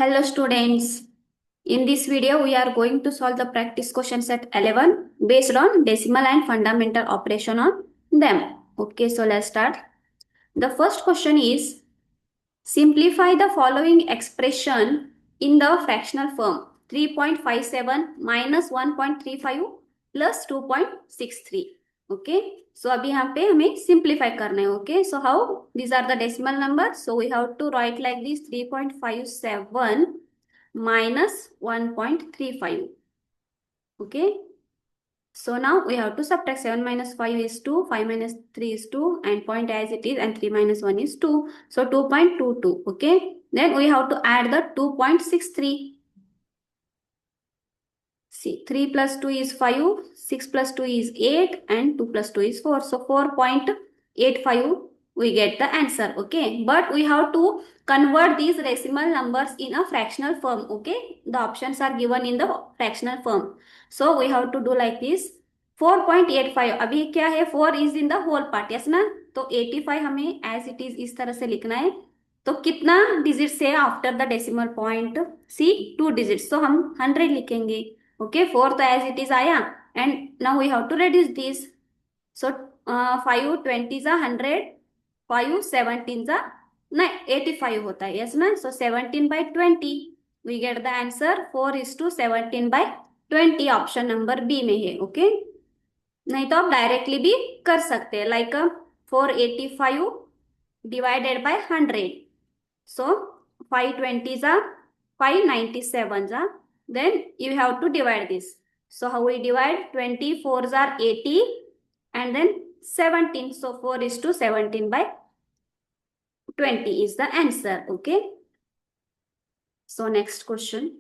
Hello students. In this video, we are going to solve the practice questions at 11 based on decimal and fundamental operation on them. Okay, so let's start. The first question is simplify the following expression in the fractional form 3.57 minus 1.35 plus 2.63. Okay, so अभी यहाँ पे हमें simplify करना है. Okay, so how these are the decimal numbers, so we have to write like this 3.57 minus 1.35. Okay, so now we have to subtract 7 minus 5 is 2, 5 minus 3 is 2, and point as it is, and 3 minus 1 is 2. So 2.22. Okay, then we have to add the 2.63. See, 3 plus 2 is 5, 6 plus 2 is 8, and 2 plus 2 is 4. So 4.85 we get the answer. Okay, but we have to convert these decimal numbers in a fractional form. Okay, the options are given in the fractional form. So we have to do like this. 4.85 अभी क्या है, 4 is in the whole part, yes ना. तो 85 हमें as it is इस तरह से लिखना है. तो कितना डिजिट है after the decimal point? See 2 digits, तो हम 100 लिखेंगे. Okay, fourth as it is आया, and now we have to reduce this. So 5 20s are 100, 5 17s are नहीं 85 होता है, yes ना. So 17 by 20 we get the answer 4 is to 17 by 20. Option number B में है. ओके, नहीं तो आप डायरेक्टली भी कर सकते हैं, like 485 divided by 100. So 520 are 597 are, then you have to divide this. So how we divide? 24s are 80 and then 17. So 4 is to 17 by 20 is the answer. Okay. So next question.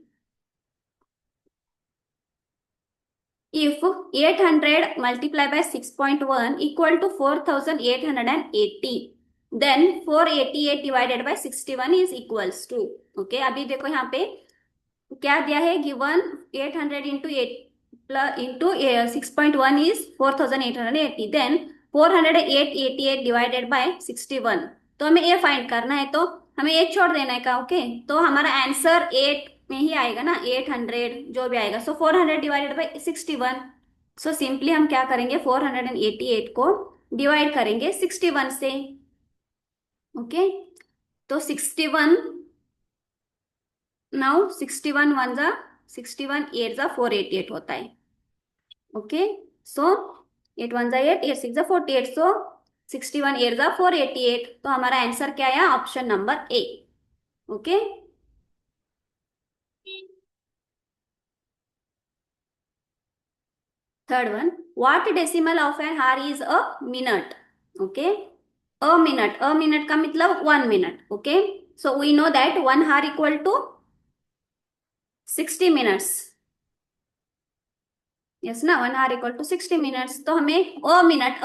If 800 multiplied by 6.1 equal to 4880, then 488 divided by 61 is equals to. Okay, अभी देखो यहाँ पे क्या दिया है, given 800 into 8 into 6.1 is 4880, then 488 divided by 61. तो हमें ए find करना है, तो हमें एक छोड़ देना है का. ओके, तो हमारा आंसर 8 में ही आएगा ना, 800 जो भी आएगा. सो 400 डिवाइडेड बाय 61. सो सिंपली हम क्या करेंगे, 488 को डिवाइड करेंगे 61 से. ओके, तो 61 नाउ 61 वन जा 61 8 जा 488 होता है. ओके, सो 8 वन जा 8, 8 6 जा 48, सो 61 8 जा 488. तो हमारा आंसर क्या है, option number A. Okay, third one, what decimal of an hour is a minute. Okay, a minute का मतलब 1 minute. Okay, so we know that 1 hour equal to 60 minutes. Yes ना, 1 आवर इक्वल टू 60 मिनट्स. तो हमें अ minute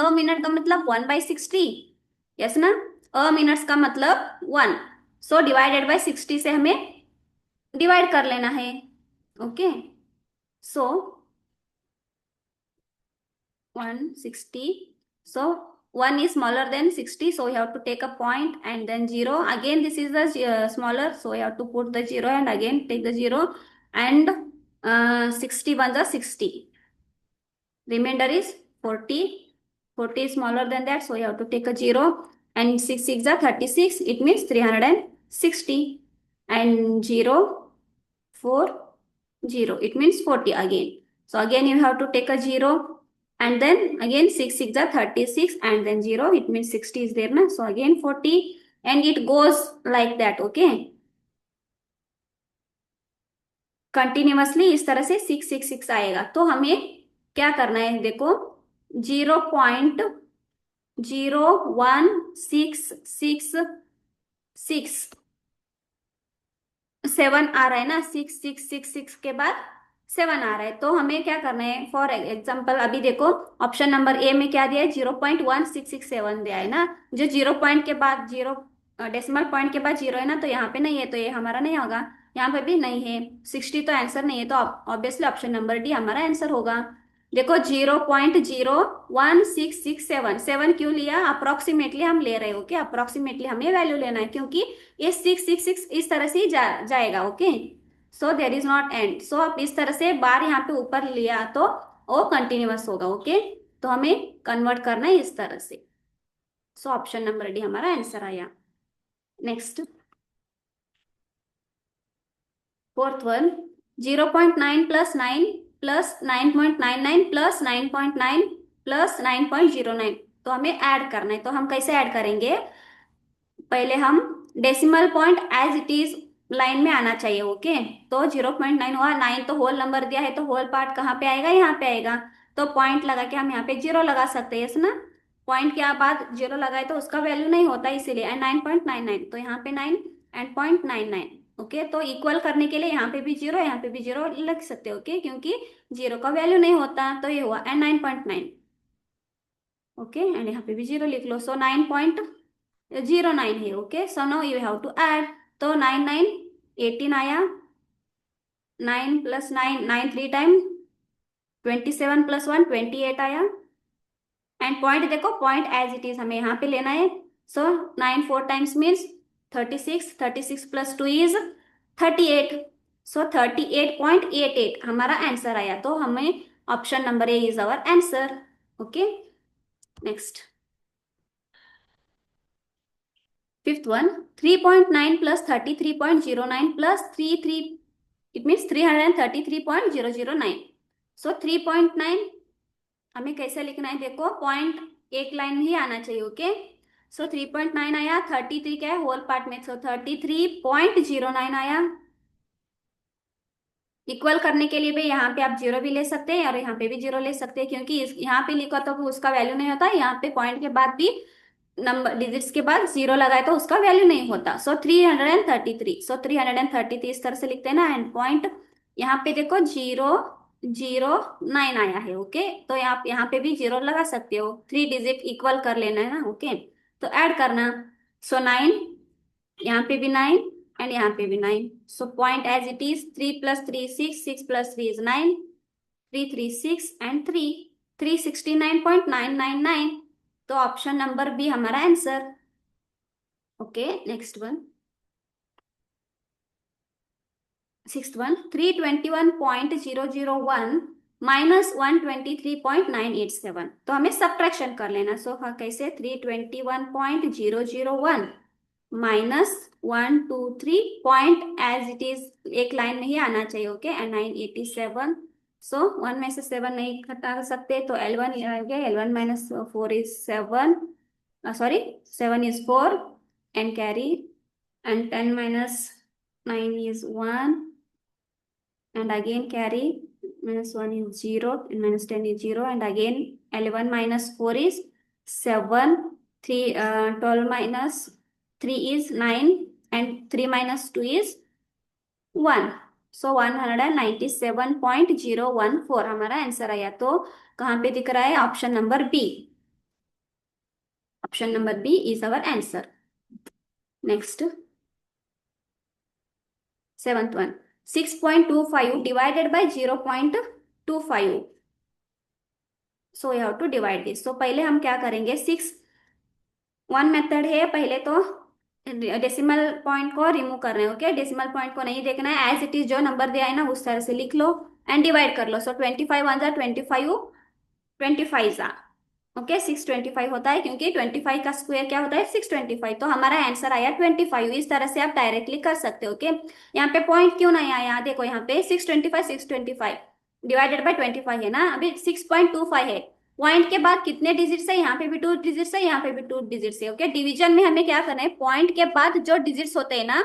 का मतलब 1/60. Yes ना, अ minutes का मतलब 1. सो डिवाइडेड बाय 60 से हमें डिवाइड कर लेना है. Okay, so 160. So 1 is smaller than 60, so we have to take a point and then 0. Again this is the smaller, so we have to put the 0 and again take the 0, and 60 ones are 60. Remainder is 40. 40 is smaller than that, so you have to take a 0, and 6 6 are 36, it means 360, and 0 4 0, it means 40 again. So again you have to take a 0, and then again 6 6 are 36, and then 0, it means 60 is there na. So again 40, and it goes like that. Okay, continuously इस तरह से 6 6 6 आएगा. तो हमें क्या करना है, देखो 0.01667 आ रहा है ना. 6666 के बाद 7 आ रहा है. तो हमें क्या करना है, फॉर एग्जाम्पल अभी देखो ऑप्शन नंबर ए में क्या दिया है, 0.1667 दिया है ना. जो 0 पॉइंट के बाद 0 डेसिमल पॉइंट के बाद 0 है ना, तो यहाँ पे नहीं है, तो ये हमारा नहीं होगा. यहाँ पे भी नहीं है. 60 तो आंसर नहीं है, तो ऑब्वियसली ऑप्शन नंबर डी हमारा आंसर होगा. देखो 0.01667, 7 क्यों लिया? अप्रोक्सीमेटली हम ले रहे हैं, ओके। अप्रोक्सीमेटली हमें वैल्यू लेना है क्योंकि ये 666 इस तरह से ही जाएगा, okay. So there is not and, so आप इस तरह से बार यहाँ पे ऊपर लिया तो वो कंटिन्यूअस होगा, ओके। तो हमें कन्वर्ट करना है इस तरह से। सो ऑप्शन नंबर डी हमारा आंसर आया। Next, fourth one, 0.9 plus 9 plus 9.99 plus 9.9 plus 9.09, तो हमें ऐड करना है। तो हम कैसे ऐड करेंगे? पहले हम decimal point as it is line में आना चाहिए, ओके। तो 0.9 हुआ, 9 तो होल नंबर दिया है तो होल पार्ट कहाँ पे आएगा? यहाँ पे आएगा। तो पॉइंट लगा के हम यहाँ पे जीरो लगा सकते हैं, यस ना। पॉइंट के बाद जीरो लगाए तो उसका वैल्यू नहीं होता, इसीलिए। एंड 9.99, तो यहाँ पे 9 एंड 0.99, ओके। तो इक्वल करने के लिए यहाँ पे भी जीरो, यहाँ पे भी जीरो लग सकते, ओके, क्योंकि जीरो का वैल्यू नहीं होता। तो ये हुआ एंड 9.9, ओके। एंड यहाँ पे भी जीरो लिख लो। सो 9.09 है, okay. So now you have to add. तो 9 9 18 आया, 9 प्लस 9 9 3 टाइम, 27 प्लस 1 28 आया। एंड पॉइंट देखो, पॉइंट एज इट इज हमें यहाँ पे लेना है। सो 9 4 टाइम्स मीन्स 36, 36 प्लस 2 इज 38। सो 38.88 हमारा आंसर आया। तो हमें option number A is our answer, okay. Next, fifth one, 3.9 plus 33.09 plus 33, it means 333.009। सो 3.9 हमें कैसे लिखना है? देखो पॉइंट एक लाइन ही आना चाहिए, ओके। सो 3.9 आया, 33 क्या है? होल पार्ट में, सो 33.09 आया। इक्वल करने के लिए भी यहाँ पे आप जीरो भी ले सकते हैं और यहाँ पे भी जीरो ले सकते हैं, क्योंकि यहाँ पे लिखा तो उसका वैल्यू नहीं होता। यहाँ पे पॉइंट के बाद भी नंबर डिजिट्स के बाद जीरो लगाए तो उसका वैल्यू नहीं होता। सो 333, सो 333 इस तरह से लिखते हैं ना। एंड पॉइंट यहाँ पे देखो 009 आया है, ओके। तो यहाँ पे भी जीरो लगा सकते हो, थ्री डिजिट इक्वल कर लेना है ना, ओके। तो ऐड करना। सो 9, यहाँ पे भी 9 एंड यहाँ पे भी 9। So point as it is, 3 plus 3 6, 6 plus 3 is 9, 3 3 6 and 3 369.999। तो ऑप्शन नंबर बी हमारा answer, okay. Next one, sixth one, 321.001 minus 123.987, तो हमें सब्ट्रैक्शन कर लेना। सो कैसे? 321.001 माइनस 123 एज इट इज एक लाइन में ही आना चाहिए, ओके। एंड 987, सो 1 में से 7 नहीं घटा सकते, तो L1 आ गया। L1 minus 4 is 7, sorry 7 is 4 and carry. And 10 minus 9 is 1 and again carry, minus 1 is 0 and minus 10 is 0, and again L1 minus 4 is 7, 3 12 minus 3 is 9 and 3 minus 2 is 1। सो 197.014 हमारा answer आया। तो कहाँ पे दिख रहा है? Option number B. Option number B is our answer. Next, seventh one, 6.25 divided by 0.25। So you have to divide this. So पहले हम क्या करेंगे? सिक्स, वन मेथड है, पहले तो डेसिमल पॉइंट को रिमूव कर रहे हैं, ओके। डेसिमल पॉइंट को नहीं देखना है, एज इट इज जो नंबर दिया है ना उस तरह से लिख लो एंड डिवाइड कर लो। सो 25 वन जा 25, 25 जा, ओके। 625 होता है क्योंकि 25 का स्क्वायर क्या होता है? 625। तो हमारा आंसर आया 25। इस तरह से आप डायरेक्टली कर सकते हो, ओके। यहाँ पे पॉइंट क्यों नहीं आया? देखो यहाँ पे 625 डिवाइडेड बाय 25 है ना, अभी 6.25 है। पॉइंट के बाद कितने डिजिट्स है? यहाँ पे भी 2 डिजिट्स है, यहाँ पे भी 2 डिजिट्स है, ओके। डिवीजन में हमें क्या करना है? पॉइंट के बाद जो डिजिट्स होते हैं ना,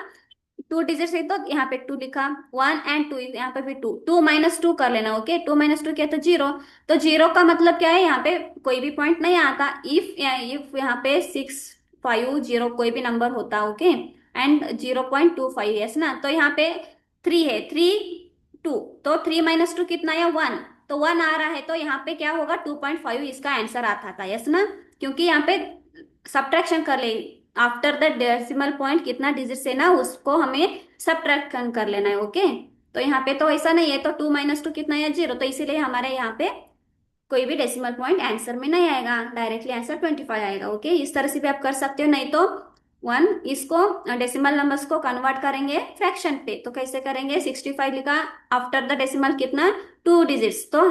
2 डिजिट्स है, तो यहाँ पे 2 लिखा, 1 एंड 2, यहाँ पे भी 2, 2 माइनस 2 कर लेना, ओके। 2 माइनस 2 क्या? तो 0। तो 0 का मतलब क्या है? यहाँ पे कोई भी पॉइंट नहीं आता। इफ यहाँ पे 650 कोई भी नंबर होता, ओके। एंड 0.25 यस ना, तो यहाँ पे 3 है, 3 2, तो 3 माइनस 2 कितना है? 1। तो 1 आ रहा है, तो यहाँ पे क्या होगा? 2.5 इसका आंसर आता था, यस ना, क्योंकि यहाँ पे सब्ट्रैक्शन कर ले आफ्टर द डेसिमल पॉइंट कितना डिजिट है ना उसको हमें सब्ट्रैक्शन कर लेना है, ओके। तो यहाँ पे तो ऐसा नहीं है, तो 2 माइनस 2 कितना है? 0। तो इसीलिए हमारे यहाँ पे कोई भी डेसिमल पॉइंट आंसर में नहीं आएगा, डायरेक्टली आंसर 25 आएगा। ओके, इस तरह से भी आप कर सकते हो, नहीं तो वन इसको डेसिमल नंबर्स को कन्वर्ट करेंगे फ्रैक्शन पे, तो कैसे करेंगे? 65 लिखा, आफ्टर द डेसिमल कितना, 2 डिजिट्स, तो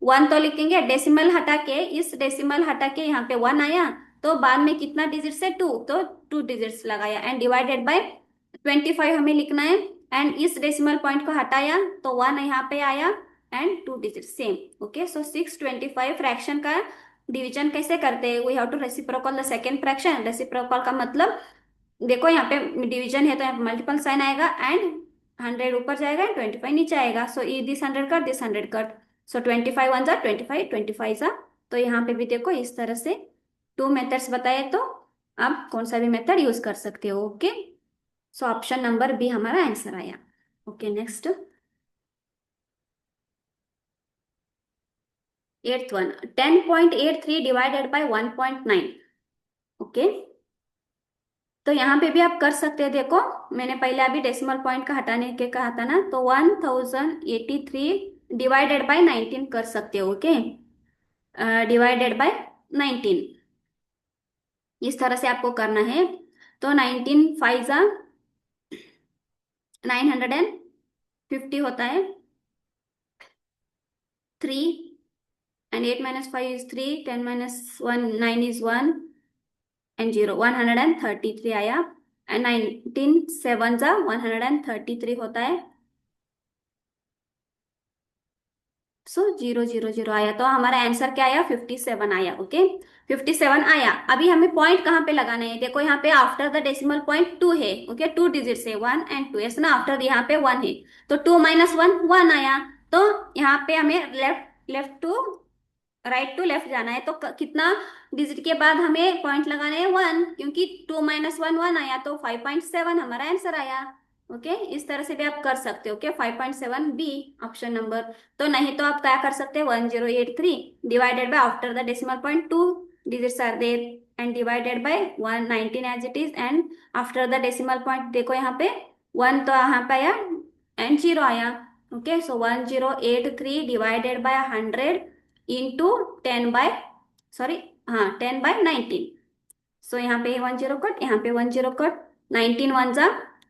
वन तो लिखेंगे, डेसिमल हटा के, इस डेसिमल हटा के यहाँ पे वन आया, तो बाद में कितना डिजिट्स है, टू, तो 2 डिजिट्स लगाया, एंड डिवाइडेड बाय 25 हमें लिखना है, एंड इस डेसिमल पॉइंट को हटाया तो वन यहाँ पे आया, and 2 digit same. Okay, so 625 fraction का डिवीजन कैसे करते हैं? We have to reciprocal the second fraction. Reciprocal का मतलब देखो यहाँ पे डिवीजन है तो यहाँ पे मल्टीपल साइन आएगा, एंड 100 ऊपर जाएगा एंड 25 नीचे आएगा, सो ये this 100 cut, this 100 cut, so 25 one जा 25, 25 जा, तो यहाँ पे भी देखो इस तरह से 2 मेथड्स बताए, तो आप कौन सा भी मेथड यूज कर सकते हो। Okay, so option number B हमारा आंसर आया। Okay, next, 8th one, 10.83 divided by 1.9। Okay, तो यहाँ पे भी आप कर सकते हैं, देखो मैंने पहले अभी डेसिमल पॉइंट का हटाने के कहा था ना, तो 1083 डिवाइडेड बाय 19 कर सकते हो। ओके, डिवाइडेड बाय 19, इस तरह से आपको करना है, तो 19 फाइव जा 950 होता है, 3, and 8 minus 5 is 3, 10 minus 1 9 is 1, and 0 133 आया, एंड 19 7 जा 133 होता है, सो 000 आया, तो हमारा आंसर क्या आया? 57 आया। ओके, 57 आया। अभी हमें पॉइंट कहाँ पे लगाना है? देखो यहाँ पे आफ्टर द डेसिमल पॉइंट 2 है। ओके, 2 डिजिट्स है, 1 एंड 2, ऐसा ना, आफ्टर यहाँ पे 1 है, तो 2 माइनस 1 1 आया, तो यहाँ पे हमें left left to right to left जाना है, तो कितना डिजिट के बाद हमें पॉइंट लगाना है? 1, क्योंकि 2 माइनस 1 1 आया, तो 5.7 हमारा आंसर आया। ओके, इस तरह से भी आप कर सकते हो। Okay, 5.7 B option number. तो नहीं तो आप क्या कर सकते हैं? 1083 divided by, after the decimal point 2 digits are there, and divided by 119 as it is, and after the decimal point देखो यहाँ पे 1 तो यहाँ पे आया, एंड 0 आया। Okay, so 1083 divided by 100 into 10 by, sorry, हाँ 10/19, सो यहाँ पे 10 कट, यहाँ पे 10 कट, 19 वन जा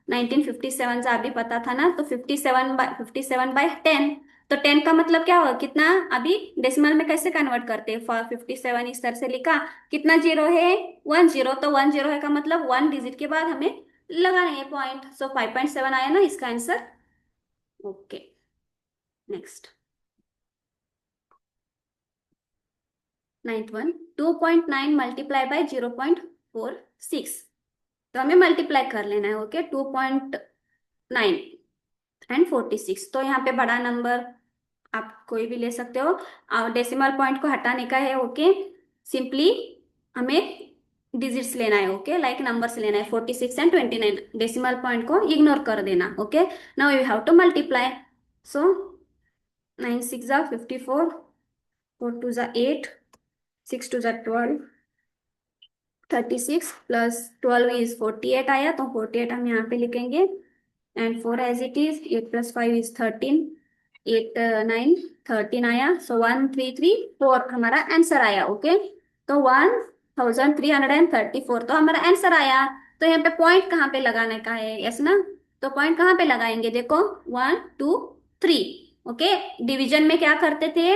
1957 जा अभी पता था ना, तो 57/10, तो 10 का मतलब क्या होगा? कितना? अभी डेसिमल में कैसे कन्वर्ट करते हैं? 57 इस तरह से लिखा, कितना जीरो है? 10, तो 10 है का मतलब 1 डिजिट के बाद हमें लगाना है पॉइंट, सो 5.7 आया ना इसका answer. Okay, next, 9th one, 2.9 multiply by 0.46, तो हमें मल्टीप्लाई कर लेना है। ओके, 2.9 एंड 46, तो यहाँ पे बड़ा नंबर आप कोई भी ले सकते हो, और डेसिमल पॉइंट को हटाने का है। ओके, सिंपली हमें डिजिट्स लेना है। ओके, लाइक नंबर्स लेना है, 46 एंड 29, डेसिमल पॉइंट को इग्नोर कर देना। Okay, now you have to multiply, so 9 6 जा 54, 4 2 जा 8, 6 2 जा 12, 36 प्लस 12 इज 48 आया, तो 48 हम यहाँ पे लिखेंगे, and 4 as it is, 8 plus 5 is 13, 8 9 13 आया, सो 1334 हमारा आंसर आया। ओके, तो 1334 तो हमारा आंसर आया। तो यहाँ पे पॉइंट कहाँ पे लगाने का है? यस ना, तो पॉइंट कहाँ पे लगाएंगे? देखो 1 2 3। ओके, डिवीजन में क्या करते थे?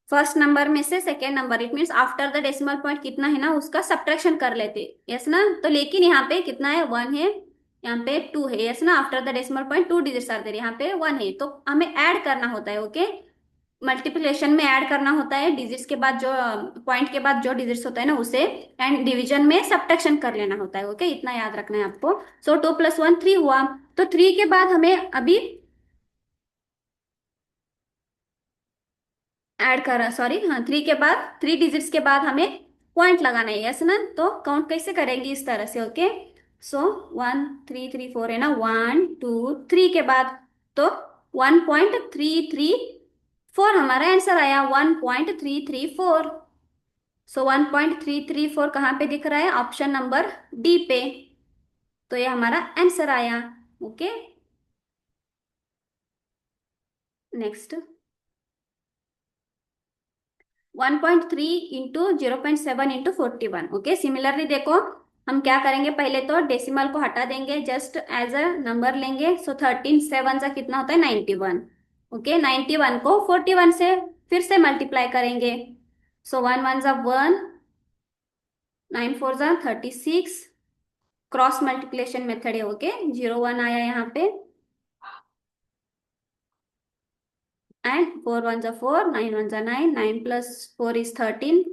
फर्स्ट नंबर में से second number, it means after the decimal point कितना है ना, उसका सब्ट्रैक्शन कर लेते। यस ना, तो लेकिन यहाँ पे कितना है? 1 है, यहाँ पे 2 है। यस ना, after the decimal point 2 digits are there, यहाँ पे 1 है, तो हमें ऐड करना होता है। ओके, मल्टीप्लिकेशन में ऐड करना होता है, डिजिट्स के बाद जो पॉइंट के बाद जो डिजिट्स होता है ना उसे, एंड डिवीजन में सब्ट्रैक्शन कर लेना होता है। ओके, इतना याद रखना है आपको। सो 2 + 1 3 हुआ, तो 3 के बाद हमें अभी ऐड कर, सॉरी, हाँ 3 के बाद, 3 डिजिट्स के बाद हमें पॉइंट लगाना है। यस ना, तो काउंट कैसे करेंगे? इस तरह से। ओके, सो 1 3 3 4 है ना, 1 2 3 के बाद, तो 1.334 हमारा आंसर आया, 1.334, सो 1.334 कहाँ पे दिख रहा है? ऑप्शन नंबर डी पे, तो ये हमारा आंसर आया। Okay, next, 1.3 into 0.7 into 41। Okay, similarly देखो हम क्या करेंगे, पहले तो डेसिमल को हटा देंगे, जस्ट एज अ नंबर लेंगे। सो 13 7 का कितना होता है 91। ओके, 91 को 41 से फिर से मल्टीप्लाई करेंगे। सो 1 1 जा 1, 9 4 जा 36, क्रॉस मल्टीप्लिकेशन मेथड है। ओके, 0 1 आया यहाँ पे, एंड 4 1 जा 4, 9 1 जा 9, 9 प्लस 4 इज 13।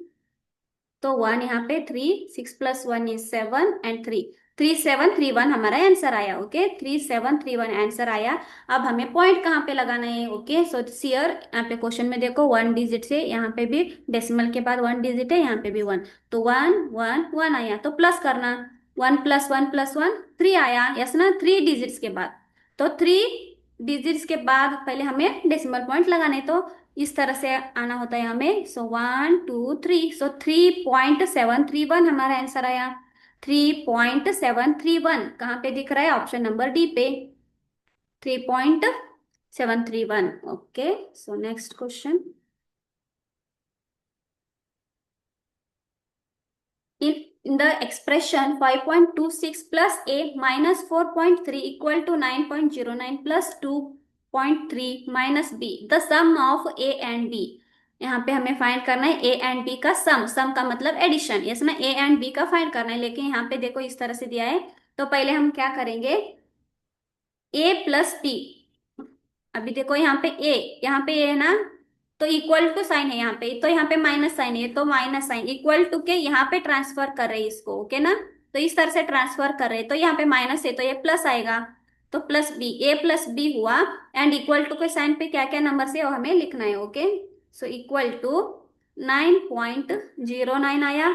तो 1 यहाँ पे, 3 6 प्लस 1 इज 7 एंड 3 3 7 3 1 हमारा आंसर आया। ओके, 3 7 3 1 आंसर आया। अब हमें पॉइंट कहाँ पे लगाना है? ओके, सो सियर यहाँ पे क्वेश्चन में देखो 1 डिजिट से, यहाँ पे भी डेसिमल के बाद 1 डिजिट है, यहाँ पे भी 1, तो 1 1 1 आया, तो प्लस करना। 1 प्लस 1 प्लस 1 3 आया, यस ना, 3 डिजिट्स के बाद। तो 3 डिजिट्स के बाद पहले हमें डेसिमल पॉइंट लगाने, तो इस तरह से आना होता है हमें। सो 1 2 3, सो 3.731 हमारा आंसर आया। 3.731 कहाँ पे दिख रहा है? ऑप्शन नंबर डी पे, 3.731। Okay, so next question. In the expression 5.26 plus a minus 4.3 equal to 9.09 plus 2.3 minus b, the sum of a and b। यहाँ पे हमें फाइंड करना है ए एंड बी का सम। सम का मतलब एडिशन, यस ना, ए एंड बी का फाइंड करना है। लेकिन यहाँ पे देखो इस तरह से दिया है, तो पहले हम क्या करेंगे, ए प्लस बी। अभी देखो यहाँ पे ए, यहाँ पे ए है ना, तो इक्वल टू साइन है यहाँ पे, तो यहाँ पे माइनस साइन है, तो माइनस साइन इक्वल टू के यहाँ पे ट्रांसफर कर रहे हैं इसको। ओके ना, तो इस तरह से ट्रांसफर कर रहे हैं, तो यहाँ पे माइनस है तो ये प्लस आएगा, तो प्लस बी, ए प्लस बी हुआ। एंड इक्वल टू के साइन पे क्या क्या नंबर से वो हमें लिखना है। ओके, सो इक्वल टू 9.09 आया,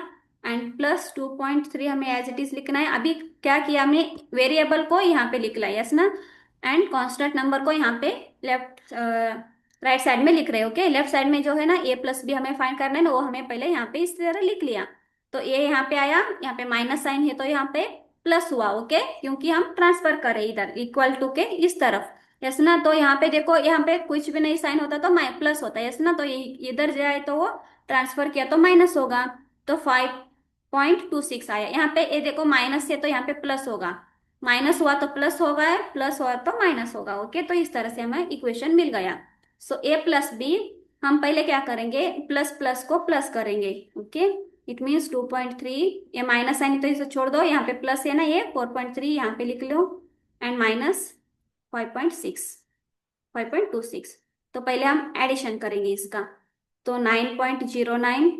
एंड प्लस 2.3 हमें एज इट इज लिखना है। अभी क्या किया हमने, वेरिएबल को यहाँ पे लिख लिया, यस ना, एंड कांस्टेंट नंबर को यहाँ पे लेफ्ट राइट साइड में लिख रहे हो। ओके, लेफ्ट साइड में जो है ना ए प्लस बी हमें फाइंड करना है ना, वो हमें पहले यहाँ पे इस तरह लिख लिया। तो ए यहाँ पे आया, यहाँ पे माइनस साइन है तो यहाँ पे प्लस हुआ। ओके, क्योंकि हम ट्रांसफर कर रहे हैं इधर इक्वल टू के इस तरफ, यस ना। तो यहाँ पे देखो, यहाँ पे कुछ भी नहीं साइन होता तो प्लस होता है, यस ना, तो ये इधर जाए तो वो ट्रांसफर किया तो माइनस होगा। तो 5.26 आया। यहाँ पे ये देखो माइनस है तो यहाँ पे प्लस होगा, माइनस हुआ तो प्लस होगा, प्लस हुआ तो माइनस होगा। ओके, तो इस तरह से हमें इक्वेशन मिल गया। सो ए प्लस बी, हम पहले क्या करेंगे, प्लस प्लस को प्लस करेंगे। ओके, इट मीन्स 2.3, ये माइनस साइन तो इसे छोड़ दो, यहाँ पे प्लस है ना, ये 4.3 यहाँ पे लिख लो, एंड माइनस 5.6 5.26। तो पहले हम एडिशन करेंगे इसका, तो 9.09,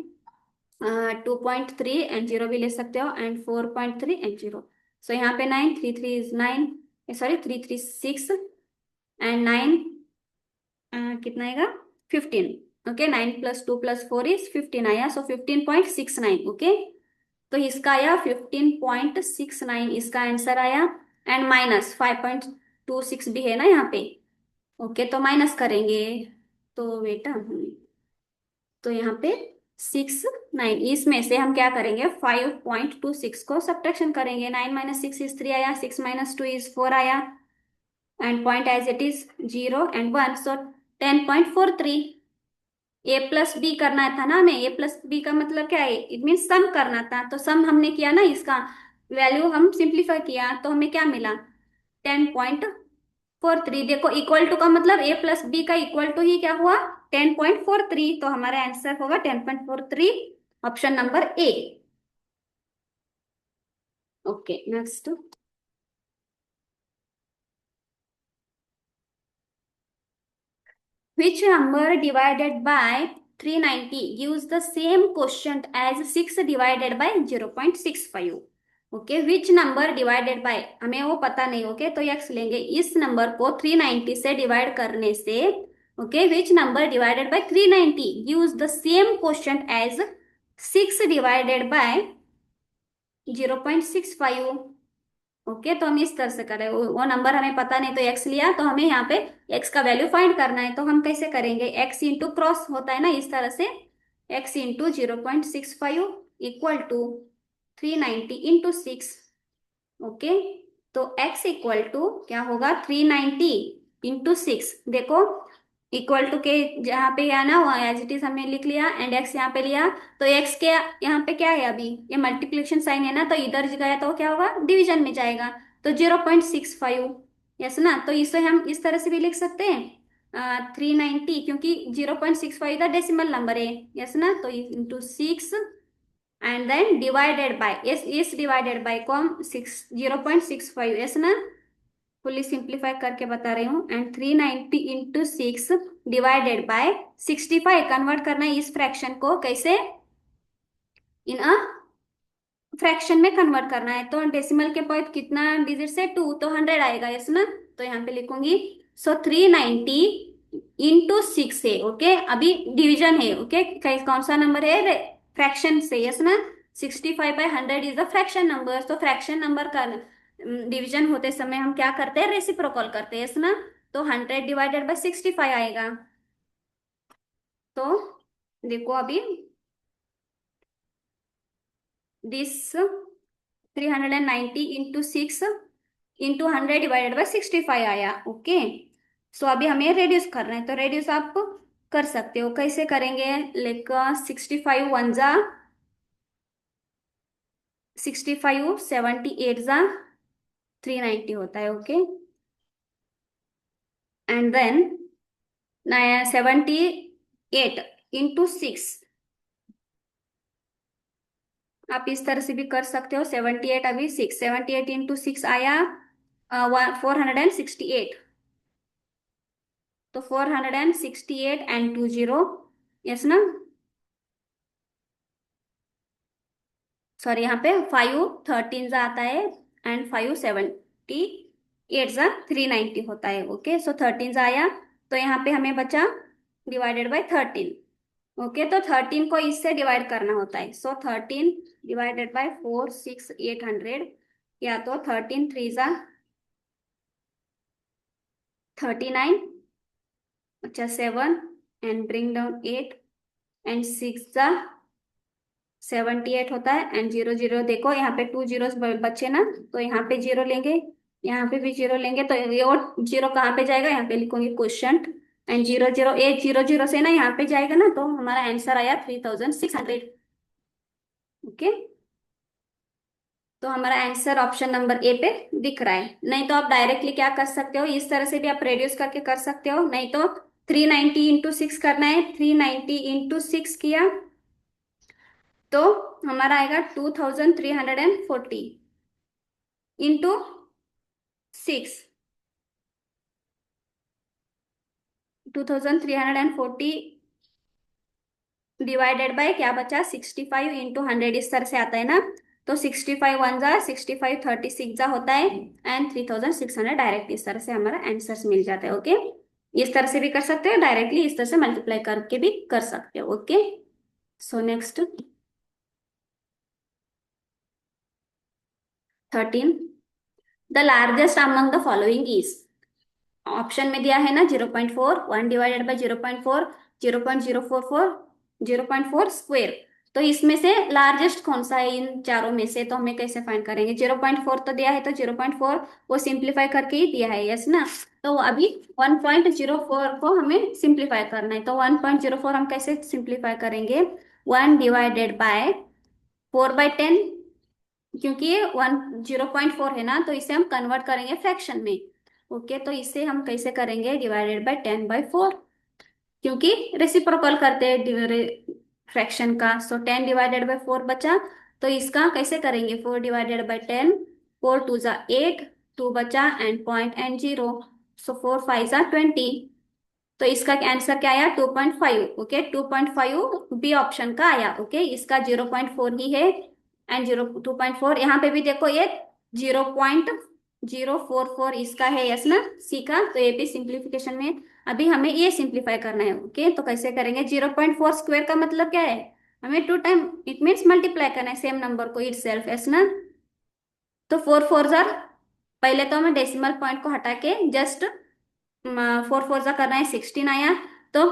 2.3 एंड जीरो भी ले सकते हो, एंड 4.3 एंड जीरो। सो यहाँ पे 9 3 3 इज 9, सॉरी 3 3 6, एंड 9 कितना आएगा 15। ओके, 9 प्लस 2 प्लस 4 इज 15 आया, सो 15.69। ओके, तो इसका आया 15.69, इसका आंसर आया। एंड माइनस 5.26 भी है ना यहाँ पे। ओके, तो माइनस करेंगे, तो बेटा तो यहाँ पे 6 9, इसमें से हम क्या करेंगे, 5.26 को सब्ट्रैक्शन करेंगे। 9 माइनस 6 इज 3 आया, 6 माइनस 2 इज 4 आया, and point as it is 0 and 1, so 10.43। A plus B करना था ना हमें, ए प्लस बी का मतलब क्या है, इट मीन सम करना था, तो सम हमने किया ना, इसका वैल्यू हम सिंप्लीफाई किया तो हमें क्या मिला, 10.43। देखो इक्वल टू का मतलब ए प्लस बी का इक्वल टू ही क्या हुआ, 10.43, तो हमारा आंसर होगा 10.43, option number A. Okay, next. Which number divided by 390 gives the same quotient as 6 divided by 0.65? Okay, which number divided bye, हमें वो पता नहीं। ओके, तो यक्स लेंगे, इस नंबर को 390 से डिवाइड करने से। Okay, which number divided by 390 gives the same quotient as 6 divided by 0.65? Okay, तो हम इस तरह से करें, वो नंबर हमें पता नहीं तो एक्स लिया, तो हमें यहाँ पे एक्स का वैल्यू फाइंड करना है, तो हम कैसे करेंगे, एक्स इंटू क्रॉस होता है ना, इस तरह से X into 0.65 equal to 390 into 6। Okay, तो एक्स इक्वल टू क्या होगा, 390 इंटू 6। देखो इक्वल टू के जहाँ पे आना वहाँ एज इट इज हमने लिख लिया, एंड एक्स यहाँ पे लिया। तो एक्स के यहाँ पे क्या है, अभी ये मल्टीप्लिकेशन साइन है ना, तो इधर गया तो क्या होगा, डिवीजन में जाएगा। तो 0.65, यस ना। तो इसे हम इस तरह से भी लिख सकते हैं 390, क्योंकि 0.65 का डेसिमल नंबर है, यस ना। तो into 6 and then divided by, इस डिवाइडेड बाय को हम 0.65, यस ना। फुली सिंप्लीफाई करके बता रही हूँ। And 390 into 6 divided bye 65, convert करना है इस फ्रैक्शन को कैसे, इन अ फ्रैक्शन में कन्वर्ट करना है। तो डेसिमल के बाद कितना डिजिट से 2, तो 100 आएगा, यस ना। तो यहाँ पे लिखूंगी। सो 390 इंटू 6 है, ओके। अभी डिवीजन है, ओके। कौन सा नंबर है, फ्रैक्शन से, यस ना। 65/100 इज द फ्रैक्शन नंबर। तो फ्रैक्शन नंबर का डिवीजन होते समय हम क्या करते हैं, रेसिप्रोकल करते हैं, यस ना। तो 100 डिवाइडेड बाय 65 आएगा। तो देखो अभी this 390 into 6 into 100 divided by 65 आया, ओके। सो अभी हमें रेड्यूस करना है, तो रेड्यूस आप कर सकते हो, कैसे करेंगे, लाइक 65 वन जा 65, 78 जा 390 होता है, ओके। एंड देन 78 इंटू 6, आप इस तरह से भी कर सकते हो। 78 अभी 6, 78 इंटू 6 आया 468। तो 468 एंड 20, यस ना। सॉरी, यहाँ पे 5 13 जा आता है, एंड 5 78 जा 390 होता है, ओके। सो 13 जा आया, तो यहाँ पे हमें बचा डिवाइडेड बाय 13, ओके। तो 13 को इससे डिवाइड करना होता है। सो 13 डिवाइडेड बाय 46800, या तो 13 3 जा 39, अच्छा 7, एंड ब्रिंग डाउन 8, एंड 6 जा 78 होता है, एंड 0 0 देखो यहाँ पे 2 जीरो बचे ना, तो यहाँ पे 0 लेंगे, यहाँ पे भी 0 लेंगे। तो ये और 0 कहाँ पे जाएगा, यहाँ पे लिखूंगी क्वेश्चन, एंड 0 0 8 0 0 से ना यहाँ पे जाएगा ना, तो हमारा आंसर आया 3600, ओके। तो हमारा आंसर ऑप्शन नंबर ए पे दिख रहा है। नहीं तो आप डायरेक्टली क्या कर सकते हो, इस तरह से भी आप रेड्यूस करके कर सकते हो, नहीं तो 390 इंटू 6 करना है। 390 इंटू 6 किया तो हमारा आएगा 2340 इंटू 6, 2340 डिवाइडेड बाय क्या बचा, 65 इंटू 100, इस तरह से आता है ना। तो 65 वन जा 65, 36 जा होता है, एंड 3600 डायरेक्ट इस तरह से हमारा आंसर मिल जाता है, ओके। इस तरह से भी कर सकते हो, डायरेक्टली इस तरह से मल्टीप्लाई करके भी कर सकते हो, okay. So next 13, the largest among the following is, option में दिया है ना 0.4, 1 डिवाइडेड बाई 0.4, 0.044, 0.4 स्क्वेयर। तो इसमें से लार्जेस्ट कौन सा है इन चारों में से, तो हमें कैसे फाइंड करेंगे। 0.4 तो दिया है, तो 0.4 वो सिंप्लीफाई करके ही दिया है, यस ना। तो अभी 1.04 को हमें सिंप्लीफाई करना है। तो 1.04 हम कैसे सिंप्लीफाई करेंगे, 1/4/10, क्योंकि ये 0.4 है ना, तो इसे हम कन्वर्ट करेंगे फ्रैक्शन में, ओके। तो इसे हम कैसे करेंगे, डिवाइडेड बाय 10/4, क्योंकि रेसिप्रोकल करते हैं फ्रैक्शन का। सो 10 डिवाइडेड बाय 4 बचा, तो इसका कैसे करेंगे, 4 डिवाइडेड बाय 10, 4 2 जा 8, 2 बचा एंड पॉइंट एंड 0, सो 4 5 जा 20। तो इसका आंसर क्या आया, 2.5, ओके। 2.5 बी ऑप्शन का आया, ओके। इसका 0.4 ही है, एंड 2.4 यहाँ पे भी देखो, ये 0.044 इसका है, यस ना, सी का। तो ये भी सिंप्लीफिकेशन में अभी हमें ये सिंप्लीफाई करना है, ओके। तो कैसे करेंगे, 0.4 स्क्वायर का मतलब क्या है, हमें 2 टाइम इट मीन्स मल्टीप्लाई करना है सेम नंबर को इट सेल्फ, यस ना। तो 4 4 जार, पहले तो हमें डेसिमल पॉइंट को हटा के जस्ट 4 4 जा करना है, 16 आया। तो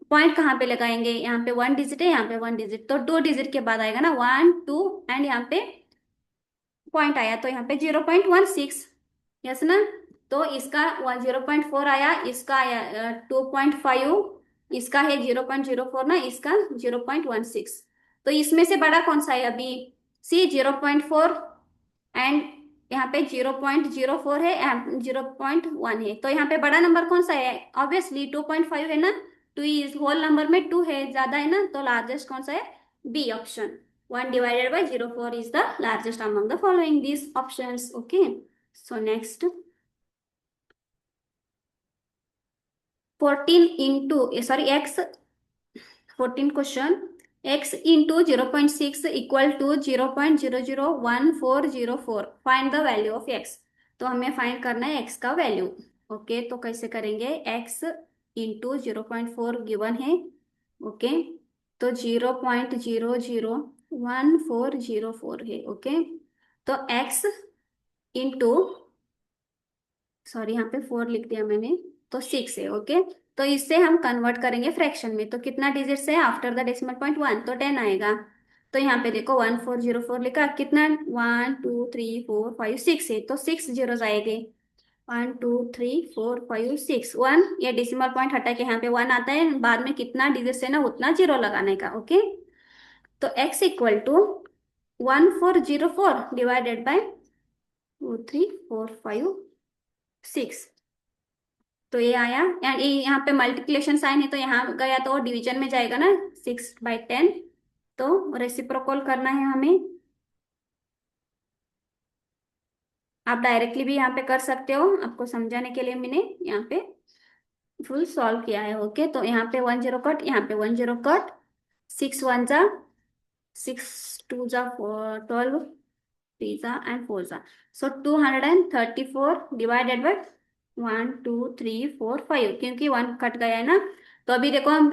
पॉइंट कहाँ पे लगाएंगे, यहाँ पे 1 डिजिट है, यहाँ पे 1 डिजिट, तो 2 डिजिट के बाद आएगा ना, 1 2, एंड यहाँ पे पॉइंट आया, तो यहाँ पे 0.16, यस ना। तो इसका 0.4 आया, इसका आया 2.5, इसका है 0.04 ना, इसका 0.16। तो इसमें से बड़ा कौन सा है अभी? सी 0.4, एंड यहाँ पे 0.04 है, 0.1 है, तो यहाँ पे बड़ा नंबर कौन सा है? ऑब्वियसली 2.5 है ना, टू इज होल नंबर में टू है, ज्यादा है ना, तो लार्जेस्ट कौन सा है? B option. 1/04 is the largest among the following these options. Okay, so next, 14 into sorry x 14 question, x into 0.6 equal to 0.001404, find the value of x। तो हमें फाइंड करना है x का वैल्यू। ओके, तो कैसे करेंगे? x इंटू 0.4 गिवन है। Okay, तो 0.001404 है। ओके, तो x इंटू, सॉरी यहाँ पे 4 लिख दिया मैंने, तो 6 है। ओके, तो इससे हम कन्वर्ट करेंगे फ्रैक्शन में, तो कितना डिजिट्स है आफ्टर द डेसिमल पॉइंट? 1, तो 10 आएगा। तो यहाँ पे देखो 1404 लिखा, कितना? 1 2 3 4 5 6 है, तो 6 जीरोस आएंगे। 1 2 3 4 5 6, 1, ये डेसिमल पॉइंट हटा के यहाँ पे 1 आता है, बाद में कितना डिजिट्स है ना उतना जीरो लगाने का। ओके, तो x equal to 1404 divided by 2 3 4 5 6, तो ये आया। एंड ये यहाँ पे मल्टीप्लिकेशन साइन है, तो यहाँ गया तो डिवीजन में जाएगा ना, 6/10, तो रेसिप्रोकल करना है हमें। आप डायरेक्टली भी यहाँ पे कर सकते हो, आपको समझाने के लिए मैंने यहाँ पे फुल सॉल्व किया है। ओके, तो यहाँ पे 1 0 कट, यहाँ पे 1 0 कट, 6 1 जा, 6 2 जा 12, 3 जा एंड 4 जा, सो 234 डिवाइडेड बाय 1 2 3 4 5, क्योंकि 1 कट गया है ना। तो अभी देखो हम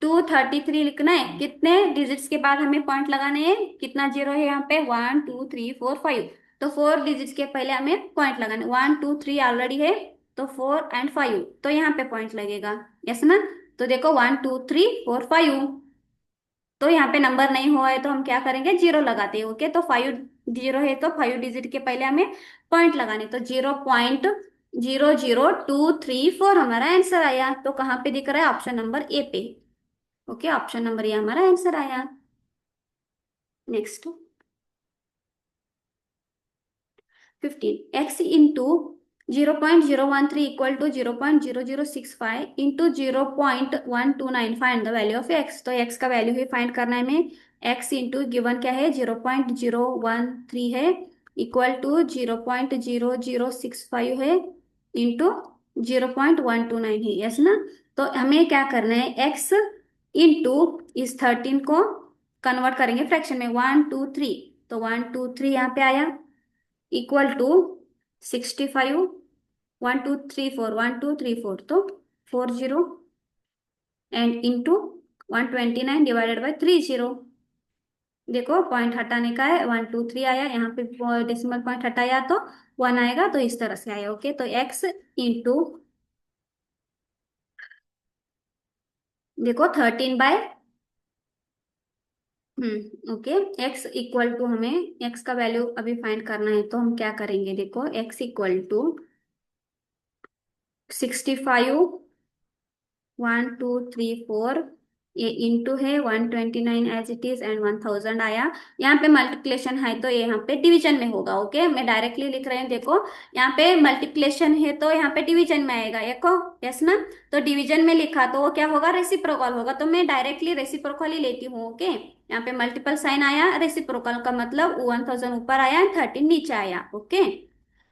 233 लिखना है, कितने डिजिट्स के बाद हमें पॉइंट लगाने हैं? कितना जीरो है यहाँ पे? 1 2 3 4 5, तो 4 डिजिट्स के पहले हमें पॉइंट लगाने। 1 2 3 ऑलरेडी है, तो 4 एंड 5, तो यहाँ पे पॉइंट लगेगा। यस ना? तो देखो 1 2 3 4 5, तो यहाँ पे नंबर नहीं हुआ है तो हम क्या करेंगे? जीरो लगाते हैं। ओके, तो 5 जीरो है, तो 5 डिजिट के पहले हमें पॉइंट लगाने, तो 0.00234 हमारा आंसर आया। तो कहाँ पे दिख रहा है? ऑप्शन नंबर ए पे। ओके, ऑप्शन नंबर ये हमारा आंसर आया। Next, 15 x into 0.013 equal to 0.0065 into 0.129, find the value of x। तो x का वैल्यू ही फाइंड करना है हमें। x इंटू गिवन क्या है? 0.013 है, इक्वल टू 0.0065 है, इंटू 0.129 है। यस ना? तो हमें क्या करना है? x इंटू इस 13 को कन्वर्ट करेंगे फ्रैक्शन में, 1 2 3, तो 1 2 3 यहाँ पे आया, इक्वल टू 65, 1 2 3 4, 1 2 3 4, तो 40, एंड इंटू 129 डिवाइडेड बाय 30। देखो पॉइंट हटाने का है, 1 2 3 आया, यहाँ पे डेसिमल पॉइंट हटाया तो 1 आएगा, तो इस तरह से आया। ओके, तो x इंटू, देखो 13 by, okay, x equal to, हमें x का वैल्यू अभी फाइंड करना है, तो हम क्या करेंगे? देखो x इक्वल टू 65, 1 2 3 4, ये इंटू है 129 एज इट इज, एंड 1000 आया। यहाँ पे मल्टीप्लेशन है तो ये यहाँ पे डिवीजन में होगा। ओके, मैं डायरेक्टली लिख रही हूँ। देखो यहाँ पे मल्टीप्लेशन है तो यहाँ पे डिवीजन में आएगा, एको। यस ना? तो डिवीजन में लिखा तो वो क्या होगा? रेसिप्रोकल होगा, तो मैं डायरेक्टली रेसिप्रोकल ही लेती हूँ। ओके, यहाँ पे मल्टीपल साइन आया, रेसिप्रोकल का मतलब 1000 ऊपर आया एंड 13 नीचे आया। ओके,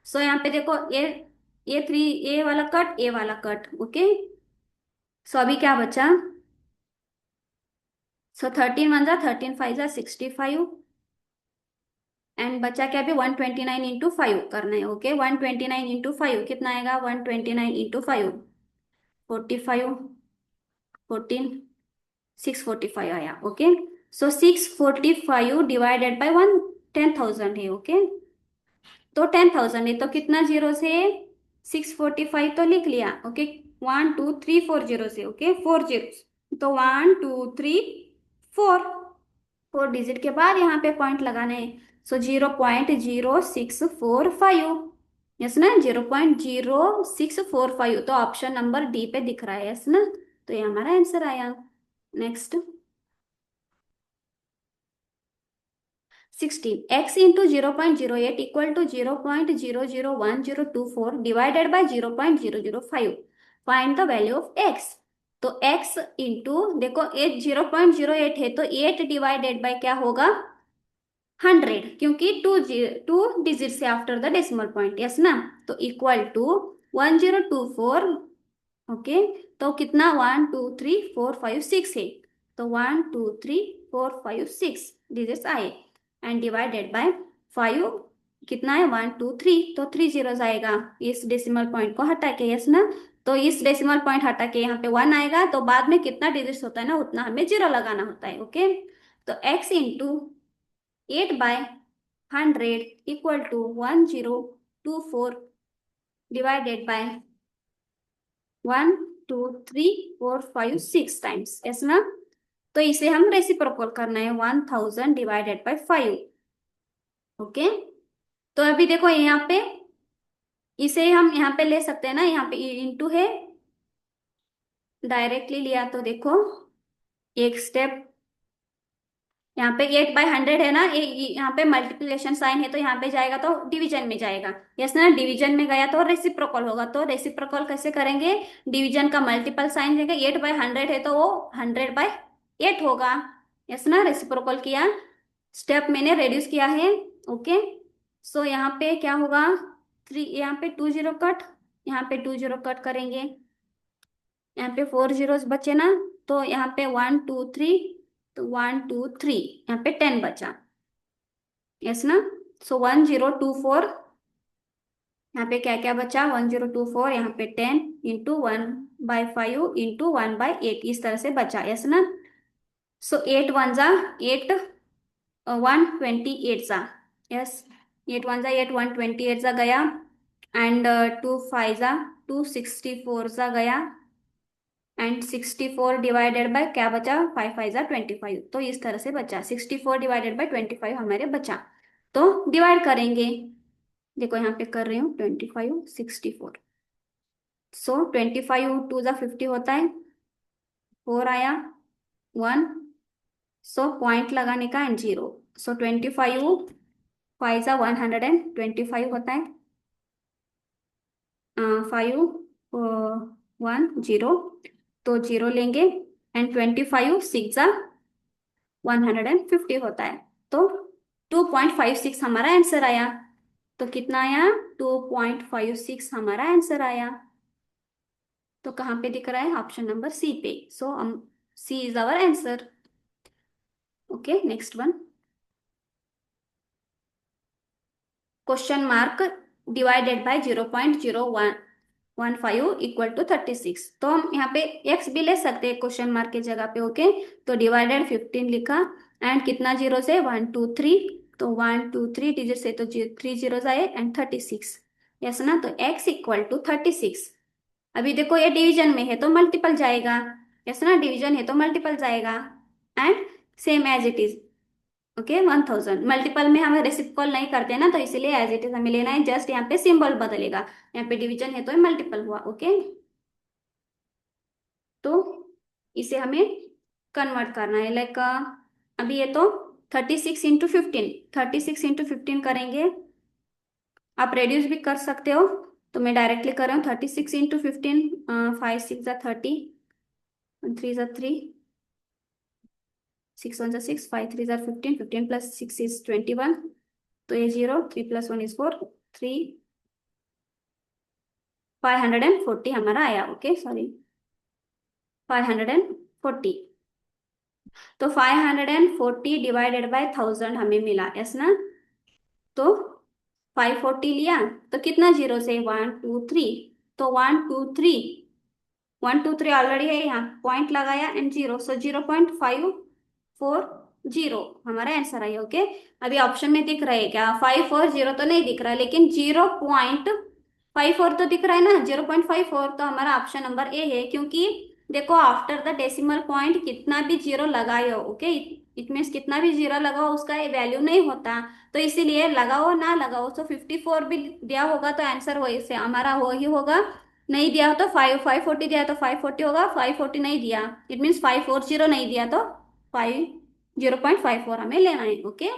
सो यहाँ पे देखो ये 3, ए वाला कट, ए वाला कट। ओके, सो अभी क्या बचा? सो 13 1 जा, 13 5 जा, 65, एंड बचा क्या? भी 129 इंटू 5 करना है। ओके, 129 इंटू 5 कितना आएगा? 129 इंटू 5, 45, 14, 645 आया। ओके, सो 645 डिवाइडेड बाय 10,000 है। ओके, तो 10,000 है, तो कितना जीरो से? 645 तो लिख लिया। ओके, 1 2 3 4 जीरो से। ओके, 4 जीरो, तो 1 2 3 4, 4 डिजिट के बाद यहाँ पे पॉइंट लगाना है, सो 0.0645। यस ना, 0.0645, तो ऑप्शन नंबर डी पे दिख रहा है, यस ना। तो ये हमारा आंसर आया। Next 16, x into 0.08 equal to 0.001024 divided by 0.005, find the value of x। तो x इंटू, देखो ये 0.08 है तो 8 डिवाइडेड बाय क्या होगा, 100, क्योंकि टू डिजिट से after the decimal point, yes ना। तो इक्वल टू 1024, ओके। तो कितना, 1 2 3 4 5 6 है। तो 1 2 3 4 5 6 डिजिट्स आए, एंड डिवाइडेड बाय 5, कितना है, 1 2 3, तो 3 जीरोस आएगा इस डेसिमल पॉइंट को हटा के, यस ना। तो इस डेसिमल पॉइंट हटा के यहाँ पे 1 आएगा, तो बाद में कितना डिजिट्स होता है ना उतना हमें जीरो लगाना होता है, ओके। तो x into 8/100 equal to 1024 divided by 1 2 3 4 5 6 times, ना। तो इसे हम रेसिप्रोकल करना है, 1000 डिवाइडेड बाय 5, ओके। तो अभी देखो यहाँ पे, इसे हम यहाँ पे ले सकते हैं ना, यहाँ पे इंटू है, डायरेक्टली लिया तो देखो एक स्टेप, यहाँ पे 8/100 है ना, यहाँ पे मल्टीप्लिकेशन साइन है तो यहाँ पे जाएगा तो डिवीजन में जाएगा, यस ना। डिवीजन में गया तो रेसिप्रोकल होगा, तो रेसिप्रोकल कैसे करेंगे, डिवीजन का मल्टीपल साइन देगा, 8/100 है तो वो 100/8 होगा, यस ना। रेसिप्रोकल किया, स्टेप मैंने रेड्यूस किया है, ओके। सो यहाँ पे क्या होगा, 3, यहाँ पे 2 जीरो कट, यहाँ पे 2 जीरो कट करेंगे, यहाँ पे 4 जीरोस बचे ना, तो यहाँ पे 1 2 3, तो 1 2 3, यहाँ पे 10 बचा, यस ना। सो 1024, यहाँ पे क्या क्या बचा, 1024, यहाँ पे 10 इंटू 1/5 इंटू 1/8, इस तरह से बचा, यस ना। सो 8 1 जा 8, 128 जा, यस। 8 1 जा 8, 128 जा गया, एंड 2 5 जा 264 जा गया, एंड 64 डिवाइडेड बाय क्या बचा, 5 5 जा 25, तो इस तरह से बचा, 64 डिवाइडेड बाय 25 हमारे बचा। तो डिवाइड करेंगे, देखो यहाँ पे कर रही हूँ, 25 64, सो 25 2 जा 50 होता है, 4 आया, 1, सो पॉइंट लगाने का एंड जीरो, सो 25 5 जा 125 होता है, 5 1 0, तो जीरो लेंगे, एंड 25 6 जा 150 होता है, तो 2.56 हमारा आंसर आया। तो कितना आया, 2.56 हमारा आंसर आया। तो कहाँ पे दिख रहा है, ऑप्शन नंबर सी पे, so C is our answer, okay. Next one, question mark divided by 0.0115 equal to 36, तो हम यहाँ पे एक्स भी ले सकते हैं क्वेश्चन मार्क की जगह पे, ओके। तो डिवाइडेड 15 लिखा, एंड कितना जीरो से, 1 2 3, तो 1 2 3 डिजिट से तो 3 जीरो आए, एंड 36, यस ना। तो एक्स इक्वल टू 36, अभी देखो ये डिवीजन में है तो मल्टीपल जाएगा, यस ना, डिवीजन है तो मल्टीपल जाएगा, and same as it is, okay. 1000 multiple में हम रेसिप्रोकल नहीं करते ना, तो इसीलिए एज इट इज हमें लेना है, जस्ट यहाँ पे सिंबल बदलेगा, यहाँ पे डिवीजन है तो मल्टीपल हुआ, ओके। तो इसे हमें कन्वर्ट करना है, लाइक अभी ये तो 36 इंटू 15 करेंगे, आप रेड्यूस भी कर सकते हो, तो मैं डायरेक्टली कर रहा हूँ, 36 इंटू 15, 5 6 जा 30, 3 जा 3, 6 1 जा 6, 5 3 जा 15, 15 + 6 = 21, तो ये 0, 3 + 1 = 4, 540 हमारा आया, ओके, सॉरी, 540, तो 540 डिवाइडेड बाय 1000 हमें मिला, यस ना। तो 540 लिया, तो कितना जीरो से, 1 2 3, तो 1 2 3 ऑलरेडी है, यहाँ पॉइंट लगाया एंड जीरो, सो 0.540 हमारा आंसर आया, ओके। अभी ऑप्शन में दिख रहा है क्या, 540 तो नहीं दिख रहा है, लेकिन 0.54 तो दिख रहा है ना, 0.54, तो हमारा ऑप्शन नंबर ए है, क्योंकि देखो आफ्टर द डेसिमल पॉइंट कितना भी जीरो लगाए हो, ओके, इट मीन्स कितना भी जीरो लगाओ उसका वैल्यू नहीं होता, तो इसीलिए लगाओ ना लगाओ तो 54 भी दिया होगा तो आंसर वही से हमारा वही होगा। नहीं दिया हो तो 540 दिया तो 540 होगा, 540 नहीं दिया इट मीन्स 540 नहीं दिया तो 0.54 हमें लेना है। Okay,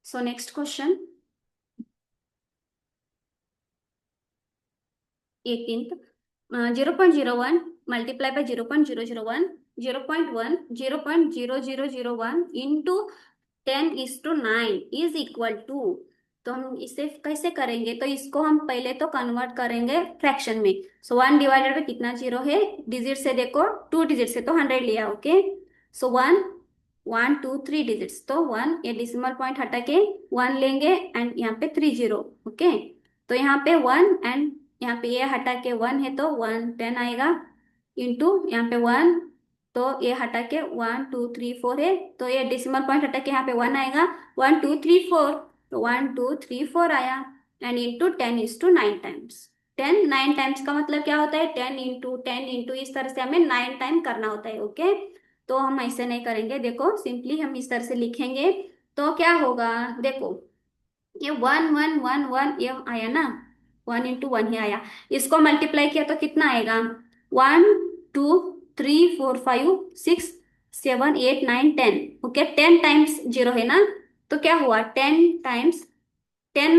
so next question 18th, 0.01 multiplied by 0.001, 0.1, 0.0001 into 10:9 is equal to. तो हम इसे कैसे करेंगे, तो इसको हम पहले तो कन्वर्ट करेंगे फ्रैक्शन में। सो 1 डिवाइडेड बाई कितना जीरो है, डिजिट से देखो 2 डिजिट से तो 100 लिया। ओके, सो 1 1 2 3 डिजिट्स तो 1, ये डिसिमल पॉइंट हटा के 1 लेंगे एंड यहाँ पे 3 जीरो। ओके, तो यहाँ पे 1 एंड यहाँ पे ये हटा के 1 है तो 1 10 आएगा, इंटू यहाँ पे 1, तो ये हटा के 1 2 3 4 है तो ये डेसिमल पॉइंट हटा के यहाँ पे 1 आएगा, 1 2 3 4, तो 1 2 3 4 आया एंड इंटू 10:9 टाइम्स। 10 9 टाइम्स का मतलब क्या होता है, 10 इंटू इस तरह से हमें 9 टाइम करना होता है। ओके, तो हम ऐसे नहीं करेंगे, देखो सिंपली हम इस तरह से लिखेंगे तो क्या होगा, देखो ये 1 1 1 1 ये आया ना, 1 इंटू 1 ही आया, इसको मल्टीप्लाई किया तो कितना आएगा, 1 2 3 4 5 6 7 8 9 10। ओके, 10 टाइम्स जीरो है ना, तो क्या हुआ 10 टाइम्स 10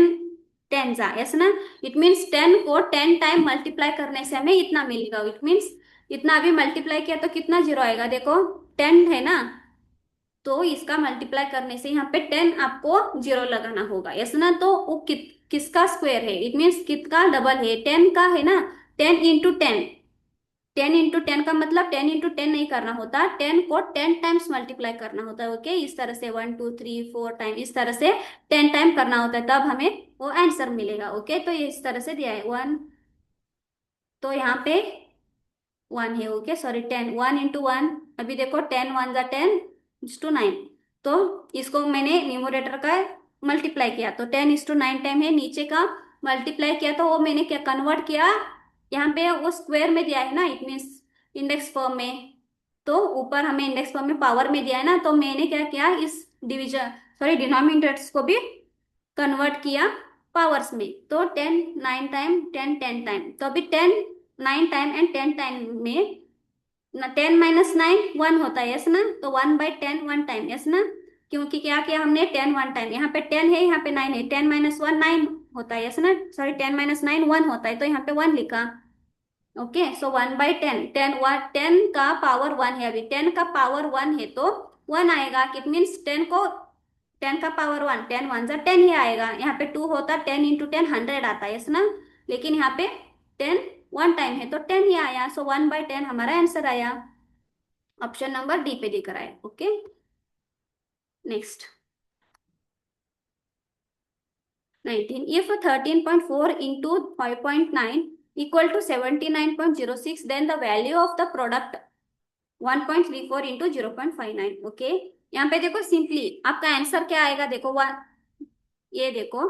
10 जा यस ना, इट मीन्स 10 को 10 टाइम मल्टीप्लाई करने से हमें इतना मिलेगा। इट मीन्स इतना अभी मल्टीप्लाई किया तो कितना जीरो आएगा, देखो 10 है ना, तो इसका मल्टीप्लाई करने से यहाँ पे 10 आपको जीरो लगाना होगा यस ना, तो वो किसका स्क्वायर है, इट मीन्स किसका डबल है, 10 का है ना, 10 इंटू 10, 10 इंटू 10 का मतलब 10 इंटू 10 नहीं करना होता, 10 को 10 टाइम्स मल्टीप्लाई करना होता है। ओके, इस तरह से 1 2 3 4 टाइम इस तरह से 10 टाइम करना होता है, तब हमें वो आंसर मिलेगा। ओके, तो ये इस तरह से दिया है 1, तो यहाँ पे 1 है। ओके सॉरी 10, 1 इंटू 1, अभी देखो 10 1 जा 10 टू 9, तो इसको मैंने न्यूमरेटर का मल्टीप्लाई किया तो 10:9 टाइम है, नीचे का मल्टीप्लाई किया तो वो मैंने क्या कन्वर्ट किया, यहाँ पे वो स्क्वायर में दिया है ना, इट मीन्स इंडेक्स फॉर्म में, तो ऊपर हमें इंडेक्स फॉर्म में पावर में दिया है ना, तो मैंने क्या किया इस डिविजन सॉरी डिनोमिनेटर्स को भी कन्वर्ट किया पावर्स में, तो 10 9 टाइम 10 10 टाइम, तो अभी 10 9 टाइम एंड 10 टाइम में ना 10 - 9 1 होता है यस ना, तो 1/10 1 टाइम यस ना, क्योंकि क्या किया हमने 10 1 टाइम, यहाँ पे 10 है यहाँ पे 9 है, 10 - 1 9 होता है यस ना, सॉरी 10 - 9 1 होता है तो यहाँ पे 1 लिखा। ओके, सो 1/10, 10 का पावर 1 है, अभी 10 का पावर 1 है तो 1 आएगा, इट मीन्स 10 को 10 का पावर 1, 10 1 जा 10 ही आएगा, यहाँ पे 2 होता 10 इंटू 10 100 आता है यस ना, लेकिन यहाँ पे 10 1 टाइम है तो 10 ही आया, सो 1/10 हमारा आंसर आया, ऑप्शन नंबर डी पे दिख रहा है। Okay, next 19, if 13.4 into 5.9 equal to 79.06 then the value of the product 1.34 into 0.59। Okay, यहाँ पे देखो सिंपली आपका आंसर क्या आएगा, देखो वन, ये देखो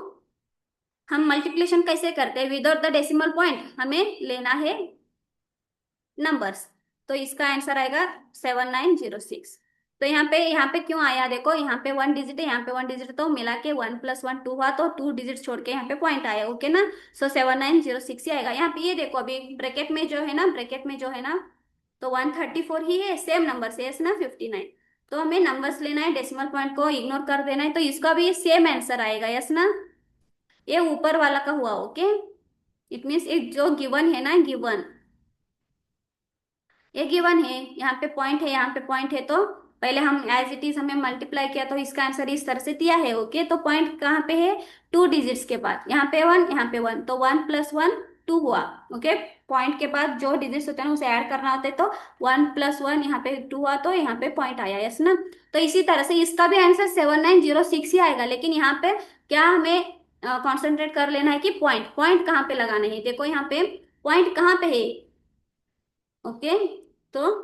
हम मल्टीप्लिकेशन कैसे करते हैं विदाउट द डेसिमल पॉइंट, हमें लेना है नंबर्स, तो इसका आंसर आएगा 7906। तो यहाँ पे क्यों आया, देखो यहाँ पे 1 डिजिट है यहाँ पे 1 डिजिट, तो मिला के 1 + 1 2 हुआ तो 2 डिजिट छोड़ के यहाँ पे पॉइंट आया। ओके ना, सो 7906 ही आएगा। यहाँ पे ये देखो अभी ब्रैकेट में जो है ना, ब्रैकेट में जो है ना, तो 134 ही है, सेम नंबर से ना 59, तो हमें नंबर्स लेना है, डेसिमल पॉइंट को इग्नोर कर देना है, तो इसका भी सेम आंसर आएगा यस ना, ये ऊपर वाला का हुआ। ओके, इट मीन्स एक जो गिवन है ना, गिवन ये गिवन है, यहाँ पे पॉइंट है यहाँ पे पॉइंट है, तो पहले हम एज इट इज हमें मल्टीप्लाई किया तो इसका आंसर इस तरह से दिया है। ओके, तो पॉइंट कहाँ पे है, 2 डिजिट्स के बाद, यहाँ पे 1 यहाँ पे 1, तो 1 + 1 2 हुआ। ओके, पॉइंट के बाद जो डिजिट्स होते हैं ना उसे ऐड करना होता है, तो 1 + 1 यहाँ पे 2 हुआ तो यहाँ पे पॉइंट आया यस ना, तो इसी तरह से इसका भी आंसर 7906 ही आएगा, लेकिन यहाँ पे क्या हमें कॉन्सेंट्रेट कर लेना है कि पॉइंट पॉइंट कहाँ पे लगाना है, देखो यहाँ पे पॉइंट कहाँ पे है। ओके, तो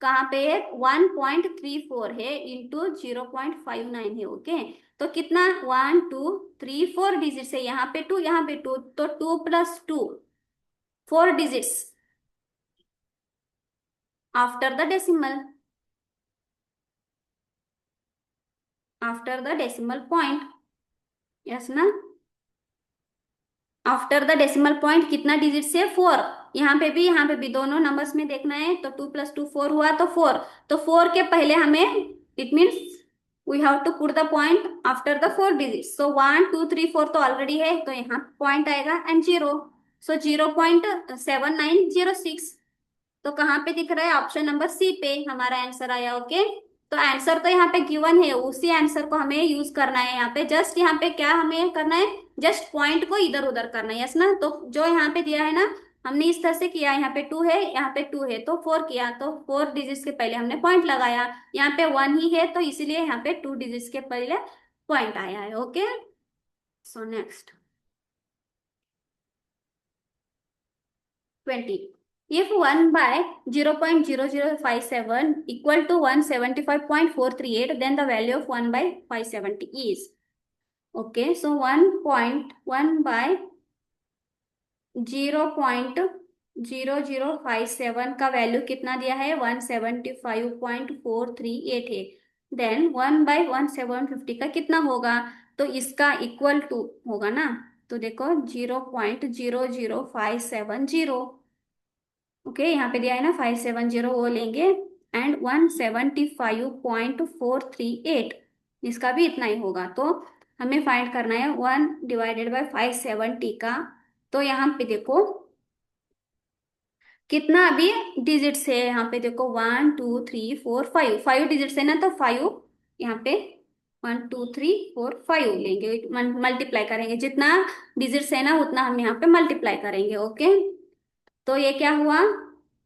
कहाँ पे है, 1.34 है इंटू 0.59 है। ओके, तो कितना 1 2 3 4 डिजिट्स है, यहाँ पे 2 यहाँ पे 2, तो 2 + 2 4 digits after the decimal. After the decimal point, yes ना। आफ्टर द डेसिमल पॉइंट कितना डिजिट से, 4। यहाँ पे भी दोनों नंबर्स में देखना है, तो 2 + 2 4 हुआ, तो 4। तो 4 के पहले हमें, it means we have to put the point after the 4 digit. So 1 2 3 4 तो ऑलरेडी है, तो यहाँ पॉइंट आएगा एंड 0। सो 0.7906। तो कहाँ पे दिख रहा है, ऑप्शन नंबर सी पे हमारा आंसर आया। ओके, तो आंसर तो यहाँ पे गिवन है, उसी आंसर को हमें यूज करना है यहाँ पे। जस्ट यहाँ पे क्या हमें करना है, जस्ट पॉइंट को इधर उधर करना है, यस ना। तो जो यहाँ पे दिया है ना, हमने इस तरह से किया, यहाँ पे 2 है, यहाँ पे 2 है, तो 4 किया, तो 4 डिजिट्स के पहले हमने पॉइंट लगाया। यहाँ पे 1 ही है, तो इसीलिए यहाँ पे 2 डिजिट्स के पहले पॉइंट आया है। Okay, so next 20. If 1 by 0.0057 equal to 175.438, then the value of 1 by 570 is. Okay, so 1.1 by 0.0057 का वैल्यू कितना दिया है, 175.438 है। देन 1 by 1750 का कितना होगा, तो इसका इक्वल टू होगा ना। तो देखो 0.00570। ओके, यहाँ पे दिया है ना 570, वो लेंगे। एंड 175.438, इसका भी इतना ही होगा। तो हमें फाइंड करना है 1/570 का। तो यहाँ पे देखो कितना अभी डिजिट्स है, यहाँ पे देखो 1 2 3 4 5, 5 डिजिट्स है ना, तो 5 यहाँ पे 1 2 3 4 5 लेंगे, मल्टीप्लाई करेंगे, जितना डिजिट्स है ना उतना हम यहाँ पे मल्टीप्लाई करेंगे। ओके, तो ये क्या हुआ,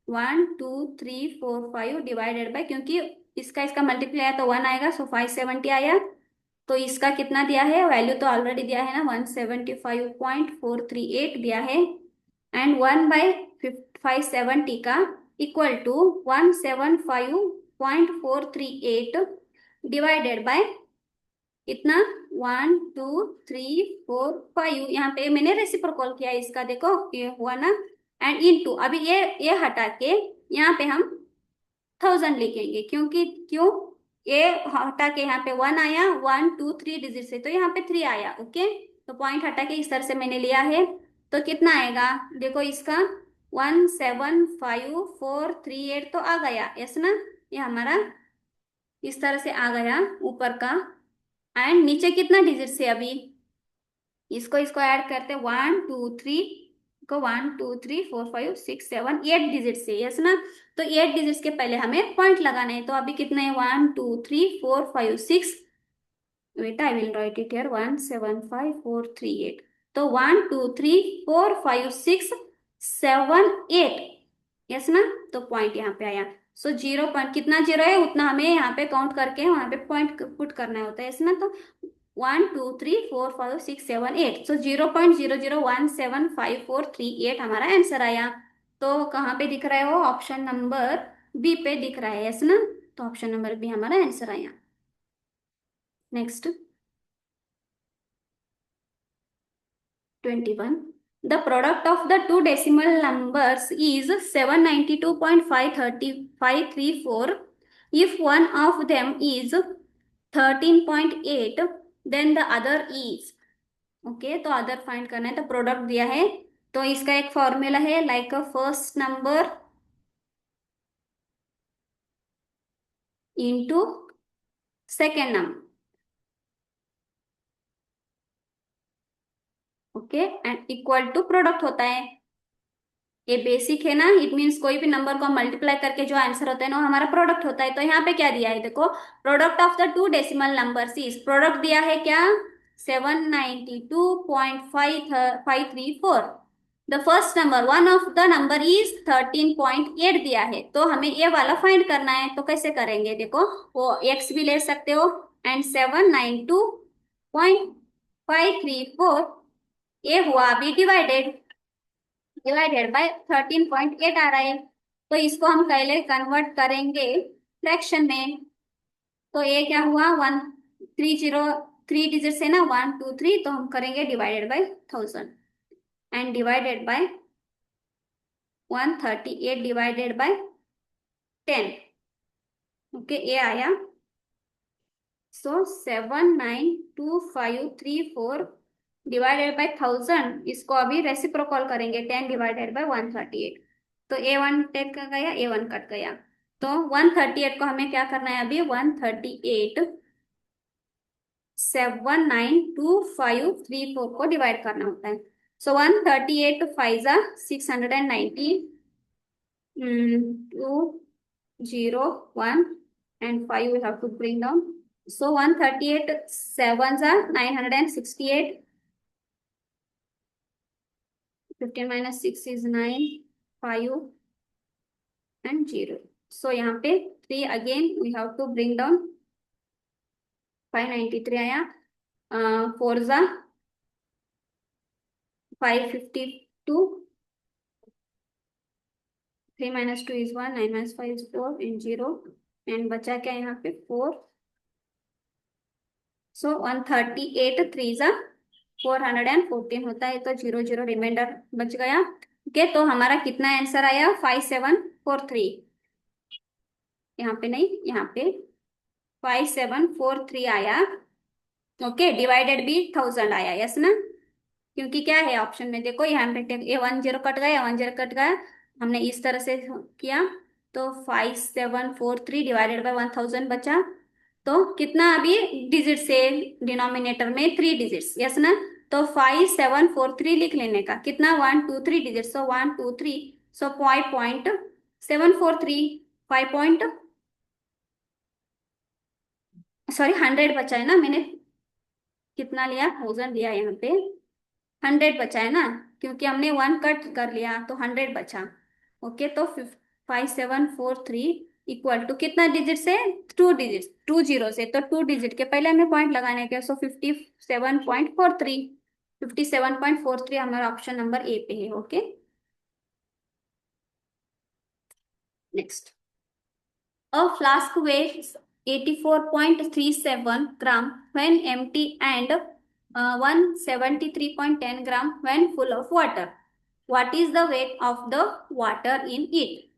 1 2 3 4 5 डिवाइडेड बाय, क्योंकि इसका मल्टीप्लाई आया तो 1 आएगा, सो 570 आया। तो इसका कितना दिया है, वैल्यू तो ऑलरेडी दिया है ना, 175.438 दिया है। एंड 1/570 का इक्वल टू 175.438 डिवाइडेड बाय इतना 1 2 3 4 5। यहाँ पे मैंने रेसिप्रोकल किया इसका, देखो ये हुआ ना। एंड इनटू, अभी ये हटा के यहाँ पे हम 1000 लिखेंगे, क्योंकि क्यों, ये हटा के यहाँ पे 1 आया, 1 2 3 डिजिट से, तो यहाँ पे 3 आया। ओके, तो पॉइंट हटा के इस तरह से मैंने लिया है। तो कितना आएगा, देखो इसका 175.438 तो आ गया, यस ना। ये हमारा इस तरह से आ गया ऊपर का। एंड नीचे कितना डिजिट से, अभी इसको इसको ऐड करते, 1 2 3 को 1 2 3 4 5 6 7 8 डिजिट से, यस ना। तो 8 डिजिट्स के पहले हमें पॉइंट लगाना है, तो अभी कितने हैं, 1 2 3 4 5 6। बेटा I will write it here, 175.438। तो 1 2 3 4 5 6 7 8, यस ना। तो पॉइंट यहाँ पे आया। सो 0 पॉइंट कितना जीरो है उतना हमें यहाँ पे काउंट करके वहां पे पॉइंट पुट करना होता है, यस ना। तो 1 2 3 4 5 6 7 8, सो 0.00175438 हमारा आंसर आया। तो कहाँ पे दिख रहा है वो, ऑप्शन नंबर बी पे दिख रहा है, यस ना। तो ऑप्शन नंबर बी हमारा आंसर आया। Next 21. The product of the two decimal numbers is 792.534. If one of them is 13.8, then the other is. Okay, तो अदर फाइंड करना है, तो प्रोडक्ट दिया है, तो इसका एक फॉर्मूला है, like a first number into second number. Okay, and equal to product होता है। ये बेसिक है ना, इट मीन्स कोई भी नंबर को मल्टीप्लाई करके जो आंसर होता है ना, वो हमारा प्रोडक्ट होता है। तो यहाँ पे क्या दिया है, देखो product of the two decimal numbers is, product दिया है क्या, 792.534। The first number one of the number is 13.8 दिया है, तो हमें ये वाला फाइंड करना है। तो कैसे करेंगे, देखो वो एक्स भी ले सकते हो, एंड 792.534 ये हुआ अभी डिवाइडेड, डिवाइडेड बाय 13.8 आ रहा है। तो इसको हम पहले कन्वर्ट करेंगे फ्रैक्शन में। तो ये क्या हुआ, 1 3 0 3 डिजिट से ना, 1 2 3, तो हम करेंगे divided by 1000 and divided bye 138 divided by 10। Okay, ये आया सो 792,534 डिवाइडेड बाय 1000, इसको अभी रेसिप्रोकल करेंगे, 10 डिवाइडेड बाय 138। तो A1 टेक कर गया, A1 कट गया। तो 138 को हमें क्या करना है अभी, 138 792,534 को डिवाइड करना होता है। सो 138 फाइव जा 690, 201 and 5 we have to bring down. So 138 sevens are 968. 15 minus 6 is 9, 5 and 0. So यहाँ पे 3 again we have to bring down. 593 आया, 4 जा 552, 3 minus 2 is 1, 9 minus 5 is 4 and 0 and बचा क्या यहाँ पे 4। सो 138 3 जा 414 होता है, तो 0 0 रिमाइंडर बच गया। ओके, तो हमारा कितना आंसर आया, 5743। यहाँ पे नहीं, यहाँ पे 5743 आया। ओके, डिवाइडेड भी 1000 आया, यस ना, क्योंकि क्या है ऑप्शन में देखो, यहाँ पे A10 कट गया, A10 कट गया, हमने इस तरह से किया। तो 5743 डिवाइडेड बाय 1000 बचा। तो कितना अभी डिजिट से डिनोमिनेटर में 3 डिजिट्स, यस ना। तो 5743 लिख लेने का, कितना 1 2 3 डिजिट, सो 1 2 3, सो 5.743, 5 पॉइंट, सॉरी 100 बचा है ना, मैंने कितना लिया, 1000 लिया, यहाँ पे 100 बचा है ना, क्योंकि हमने 1 कट कर लिया तो 100 बचा। ओके, तो 5743 इक्वल टू कितना डिजिट से, 2 डिजिट, 2 जीरो से, तो 2 डिजिट के पहले हमें पॉइंट लगाने के, सो 57.43, 57.43 हमारा ऑप्शन नंबर ए पे है। Okay, next. A flask weighs 84.37 gram when empty and 173.10 gram when full of water. What is the weight of the water in it?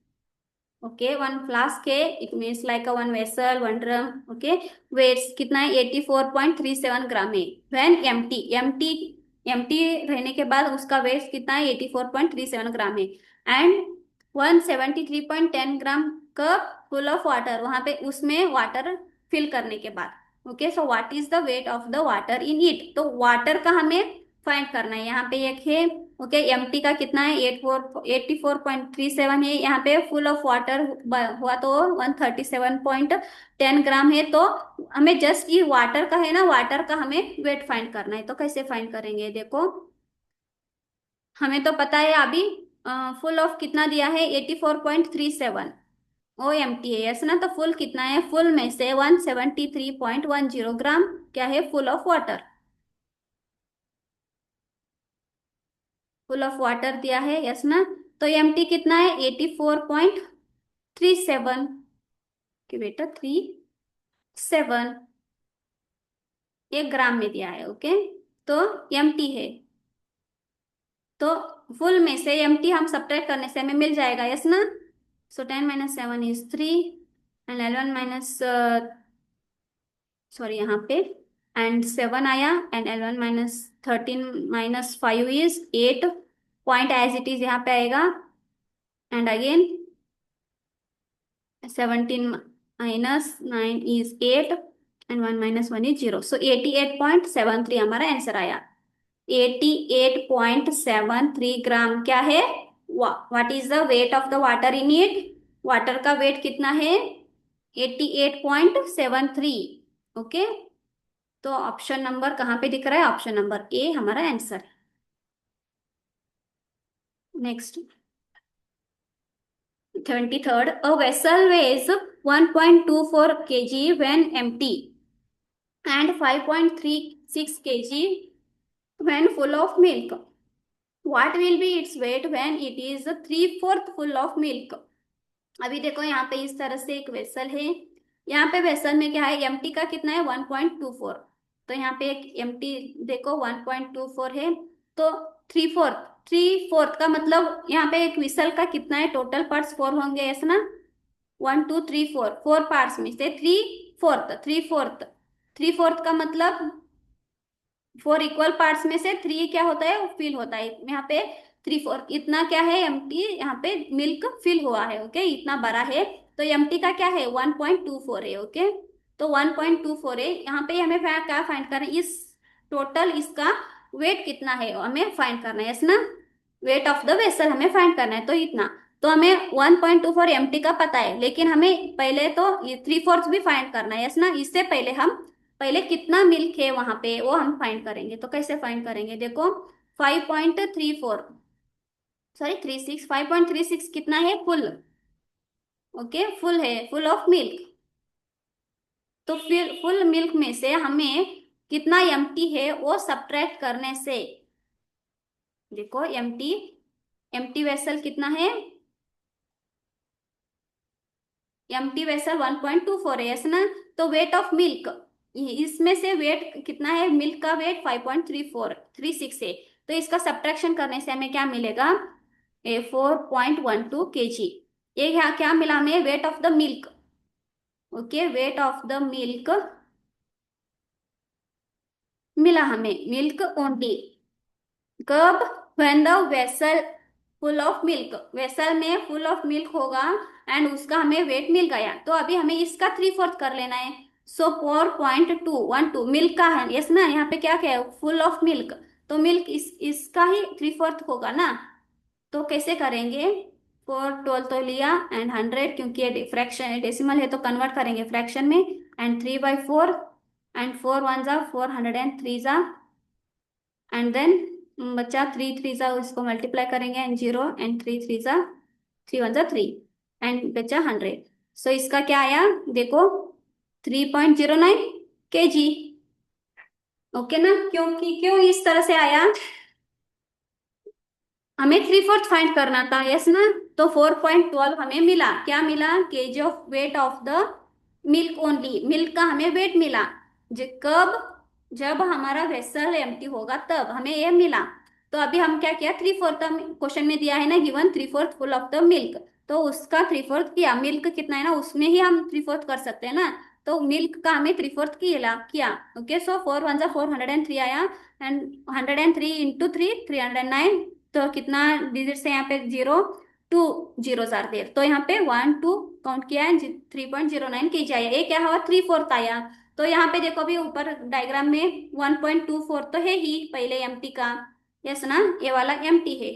Okay, one flask है, it means like a one vessel, one drum. Okay, weights कितना है, 84.37 ग्राम है। when empty, empty रहने के बाद उसका wait कितना है, 84.37 ग्राम है। एंड 173.10 ग्राम का फुल ऑफ वाटर, वहां पे उसमें वाटर फिल करने के बाद। Okay, so what is the weight of the water in it, तो वाटर का हमें फाइंड करना है। यहाँ पे एक है, ओके, एमटी का कितना है, 84.37 है, यहाँ पे फुल ऑफ वाटर हुआ तो 137.10 ग्राम है। तो हमें जस्ट ये वाटर का है ना, वाटर का हमें वेट फाइंड करना है। तो कैसे फाइंड करेंगे, देखो हमें तो पता है अभी, फुल ऑफ कितना दिया है, 84.37 ओ एम टी है, यस ना। तो फुल कितना है, फुल में से 173.10 ग्राम क्या है, full of water, full of water दिया है, यस ना। तो एम टी कितना है, 84.37 कि बेटा 37 ये ग्राम में दिया है। ओके, तो एम टी है, तो फुल में से एम टी हम सब्ट्रैक्ट करने से हमें मिल जाएगा, यस ना। So 10 minus 7 is 3 and 11 minus, sorry यहाँ पे एंड 7 आया, and 11 minus 13 minus 5 is 8, point as it is यहाँ पे आएगा, and again 17 minus 9 is 8 and 1 minus 1 is 0, so 88.73 हमारा आंसर आया। 88.73 ग्राम क्या है, what is the weight of the water in it, water का वेट कितना है, 88.73। ओके, तो ऑप्शन नंबर कहाँ पे दिख रहा है, ऑप्शन नंबर ए हमारा answer. Next, 23rd, a vessel weighs 1.24 kg when empty and 5.36 kg when full of milk. What will be its weight when it is 3/4 full of milk? अभी देखो यहाँ पे इस तरह से एक वेसल है, यहाँ पे वेसल में क्या है, एमटी का कितना है, 1.24, तो यहाँ पे एक एमटी देखो 1.24 है, तो 3/4, 3/4 का मतलब यहाँ पे एक विसल का कितना है, टोटल पार्ट्स 4 होंगे, ऐसा ना, 1 2 3 4, 4 पार्ट्स में से 3/4, 3/4 3/4 का मतलब 4 इक्वल पार्ट्स में से 3 क्या होता है, फिल होता है। यहाँ पे 3/4 इतना क्या है, एम्प्टी, यहाँ पे मिल्क फिल हुआ है। ओके, इतना बड़ा है, तो एम्प्टी का क्या है, 1.24 है। ओके, तो 1.24 है। यहाँ पे हमें क्या फाइंड करना है, इस टोटल इसका वेट कितना है हमें फाइंड करना है, यस ना। वेट ऑफ द वेसल हमें फाइंड करना है, तो इतना। तो हमें 1.24 एम्प्टी का पता है, लेकिन हमें पहले तो 3/4 भी फाइंड करना है, यस ना। इससे पहले हम पहले कितना मिल्क है वहां पे वो हम फाइंड करेंगे। तो कैसे फाइंड करेंगे, देखो 5.34, सॉरी 36, 5.36 कितना है, फुल। ओके, फुल है, फुल ऑफ मिल्क। तो फिर फुल मिल्क में से हमें कितना एम्प्टी है वो सब्ट्रैक्ट करने से, देखो एम्प्टी, एम्प्टी वेसल कितना है, एम्प्टी वेसल 1.24 है, यस ना। तो वेट ऑफ मिल्क, इसमें से वेट कितना है, मिल्क का वेट 5.3436 है। तो इसका सब्ट्रैक्शन करने से हमें क्या मिलेगा, 4.12 kg। ये क्या मिला हमें, wait of the milk. Okay, weight of the milk मिला हमें, मिल्क ओनली। कब, when the vessel full of milk, vessel में फुल ऑफ मिल्क होगा एंड उसका हमें वेट मिल गया, तो अभी हमें इसका 3/4 कर लेना है। सो 4.212 मिल्क का है, यस ना। यहाँ पे क्या क्या है, फुल ऑफ मिल्क, तो मिल्क इसका ही 3/4 होगा ना। तो कैसे करेंगे, 4 12 तो लिया एंड 100, क्योंकि ये फ्रैक्शन डेसिमल है तो कन्वर्ट करेंगे फ्रैक्शन में, एंड 3/4, एंड 4 1 जा 403 जा, एंड देन बच्चा 3 3 जा, इसको मल्टीप्लाई करेंगे एंड 0, एंड 3 3 जा 3 1 जा 3, एंड बच्चा 100। सो इसका क्या आया, देखो 3.09 kg। ओके ना, क्योंकि क्यों इस तरह से आया, हमें 3/4 फाइंड करना था, यस ना। तो 4.12 हमें मिला, क्या मिला, KG of weight of the milk only, milk का हमें वेट मिला। कब, जब हमारा वेसल एम्प्टी होगा तब हमें ये मिला। तो अभी हम क्या किया, 3/4 क्वेश्चन में दिया है ना, given 3/4 full of the milk, तो उसका 3/4 किया। मिल्क कितना है ना, उसमें ही हम 3/4 कर सकते हैं ना। तो मिल्क का हमें 3/4 किया। ओके, सो 4 1 जा 403 आया, एंड 103 इंटू 3 309। तो कितना डिजिट है यहाँ पे, 0 2 0 4 देर, तो यहाँ पे 1 2 काउंट किया है, 3.09 kg आया। ये क्या हुआ, 3/4 आया। तो यहाँ पे देखो भी ऊपर डायग्राम में 1.24 तो है ही पहले एम्प्टी का, यस ना, ये वाला एम्प्टी है।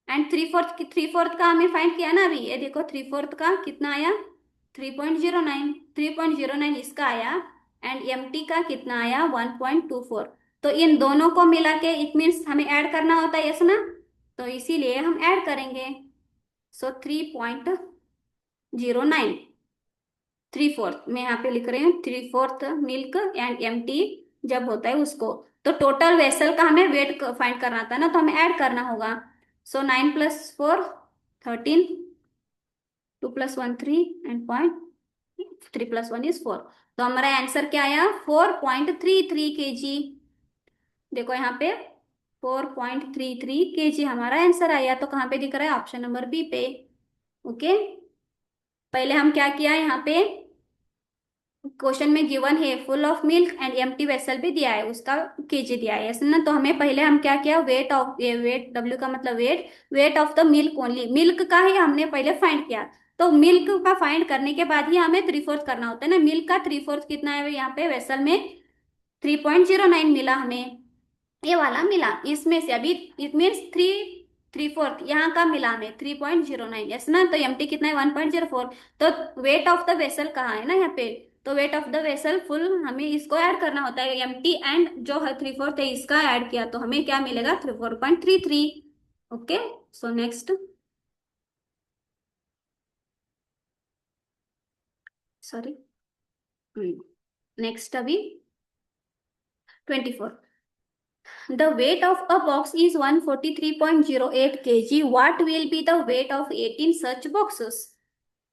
एंड 3/4 का हमें फाइंड किया ना अभी, ये देखो 3/4 का कितना आया, 3.09, 3.09 इसका आया, एंड एम्प्टी का कितना आया, 1.24। तो इन दोनों को मिला के इट मीन्स हमें ऐड करना होता है, यस ना। तो इसीलिए हम ऐड करेंगे। सो 3.09, 3/4 मैं यहाँ पे लिख रही हूँ, 3/4 मिल्क एंड एम्प्टी जब होता है उसको। तो टोटल वेसल का हमें वेट फाइंड करना था ना, तो हमें ऐड करना होगा। सो 9 + 4 13, 2 + 1 3, एंड पॉइंट 3 + 1 = 4। तो हमारा आंसर क्या आया, 4.33 kg। देखो यहाँ पे 4.33 kg हमारा आंसर आया। तो कहाँ पे दिख रहा है, ऑप्शन नंबर बी पे। ओके, पहले हम क्या किया, यहाँ पे क्वेश्चन में गिवन है full of milk and empty vessel भी दिया है, उसका केजी दिया है, ऐसे ना। तो हमें पहले हम क्या किया, वेट ऑफ, ये वेट डब्ल्यू का मतलब weight, weight of the milk only, milk का ही हमने पहले फाइंड किया। तो मिल्क का फाइंड करने के बाद ही हमें 3/4 करना होता है ना। मिल्क का 3/4 कितना है यहाँ पे वेसल में, 3.09 मिला हमें, ये वाला मिला। इसमें से अभी इट मीन्स 3/4 यहाँ का मिला हमें 3.09, यस ना। तो एम्प्टी कितना है, 1.04। तो वेट ऑफ द वेसल कहाँ है ना यहाँ पे, तो wait of the vessel full हमें इसको ऐड करना होता है, एम्प्टी एंड जो है 3/4 है इसका ऐड किया, तो हमें क्या मिलेगा, 4.33। Okay, so next, sorry, next अभी 24, the weight of a box is 143.08 kg. What will be the weight of 18 such boxes?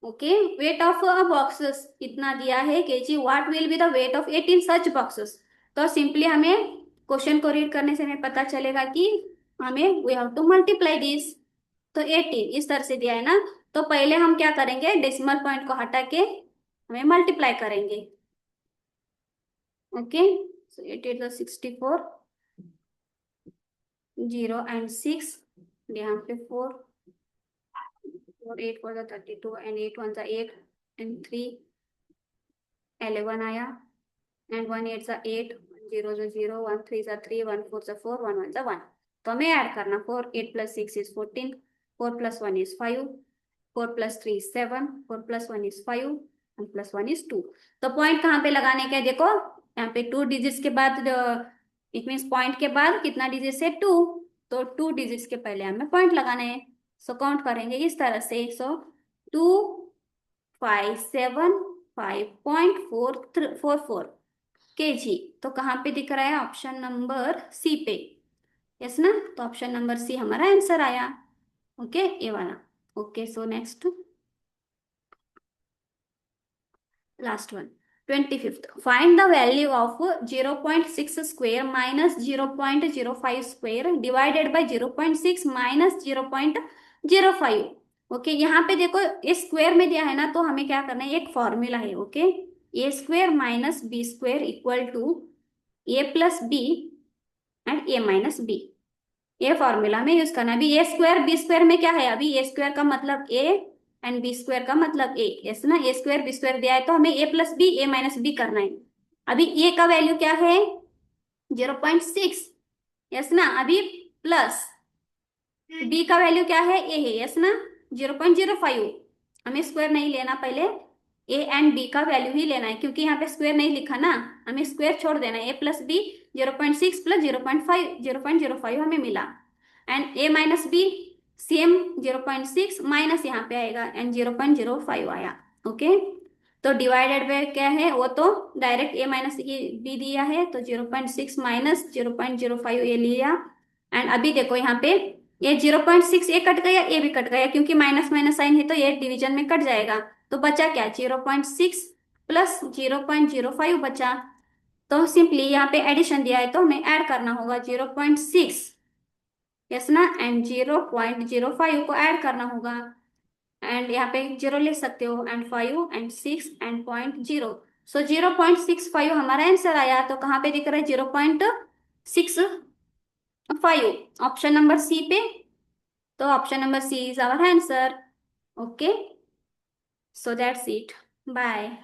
Okay, weight of boxes इतना दिया है KG, what will be the weight of 18 such boxes. तो simply हमें question को read करने से हमें पता चलेगा कि हमें we have to multiply this. तो 18 इस तरह से दिया है ना। तो पहले हम क्या करेंगे, डेसिमल पॉइंट को हटा के हमें मल्टीप्लाई करेंगे। ओके, सो 8 8 64, 0 एंड 6, यहाँ पे 4, 4 8 4 32 एंड 8 1 8 एंड 3 11 आया, एंड 1 8 8, 0 0 1 3 3 1 4 4 1 1 1। तो हमें ऐड करना, 4 8 plus 6 is 14, 4 plus 1 is 5, 4 plus 3 is 7, 4 plus 1 is 5 and plus 1 is 2। तो पॉइंट कहाँ पे लगाने का है देखो, यहाँ पे 2 डिजिट्स के बाद, इट मीन्स पॉइंट के बाद कितना डिजिट है 2, तो 2 डिजिट्स के पहले हमें पॉइंट लगाना है। सो काउंट करेंगे इस तरह से, सो 2 5 7 5.44 kg। तो कहाँ पे दिख रहा है, ऑप्शन नंबर सी पे, यस ना। तो ऑप्शन नंबर सी हमारा आंसर आया। ओके, ये वाला। Okay, so next, last one, 25th, find the value of 0.6 square minus 0.05 square divided by 0.6 minus 0.05। Okay, यहाँ पे देखो ये स्क्वेयर में दिया है ना, तो हमें क्या करना है, एक फॉर्मूला है। Okay, A square minus B square equal to A plus B and A minus B. ये फॉर्मूला में यूज करना है। अभी ए स्क्वायर बी स्क्वायर में क्या है, अभी ए स्क्वायर का मतलब ए एंड बी स्क्वायर का मतलब ए, यस ना। ए स्क्वायर बी स्क्वायर दिया है तो हमें ए प्लस बी ए माइनस बी करना है। अभी ए का वैल्यू क्या है, 0.6, यस ना। अभी प्लस बी का वैल्यू क्या है, ए है, यस ना, 0.05। हमें स्क्वायर नहीं लेना, पहले ए एंड बी का वैल्यू ही लेना है, क्योंकि यहाँ पे स्क्वायर नहीं लिखा ना, हमें स्क्वायर छोड़ देना है। ए प्लस बी 0.6 प्लस 0.5 हमें मिला, and A minus B same 0.6 minus यहाँ पे आएगा एंड 0.05 आया। ओके, तो डिवाइडेड बाय क्या है, वो तो डायरेक्ट ए माइनस बी दिया है, तो 0.6 माइनस 0.05 ये लिया। एंड अभी देखो यहाँ पे ये 0.6 ये कट गया, ये भी कट गया, क्योंकि माइनस माइनस साइन है तो ये डिवीजन में कट जाएगा। तो बचा क्या, 0.6 प्लस 0.05 बचा। तो सिंपली यहाँ पे एडिशन दिया है तो हमें ऐड करना होगा 0.6, यस ना, एंड 0.05 को ऐड करना होगा। एंड यहाँ पे जीरो ले सकते हो, एंड 5 एंड 6 एंड 0.0। सो 0.65 हमारा आंसर आया। तो कहाँ पे दिख रहा है, 0.65, ऑप्शन नंबर सी पे। तो option number C is our answer. Okay, so that's it, bye.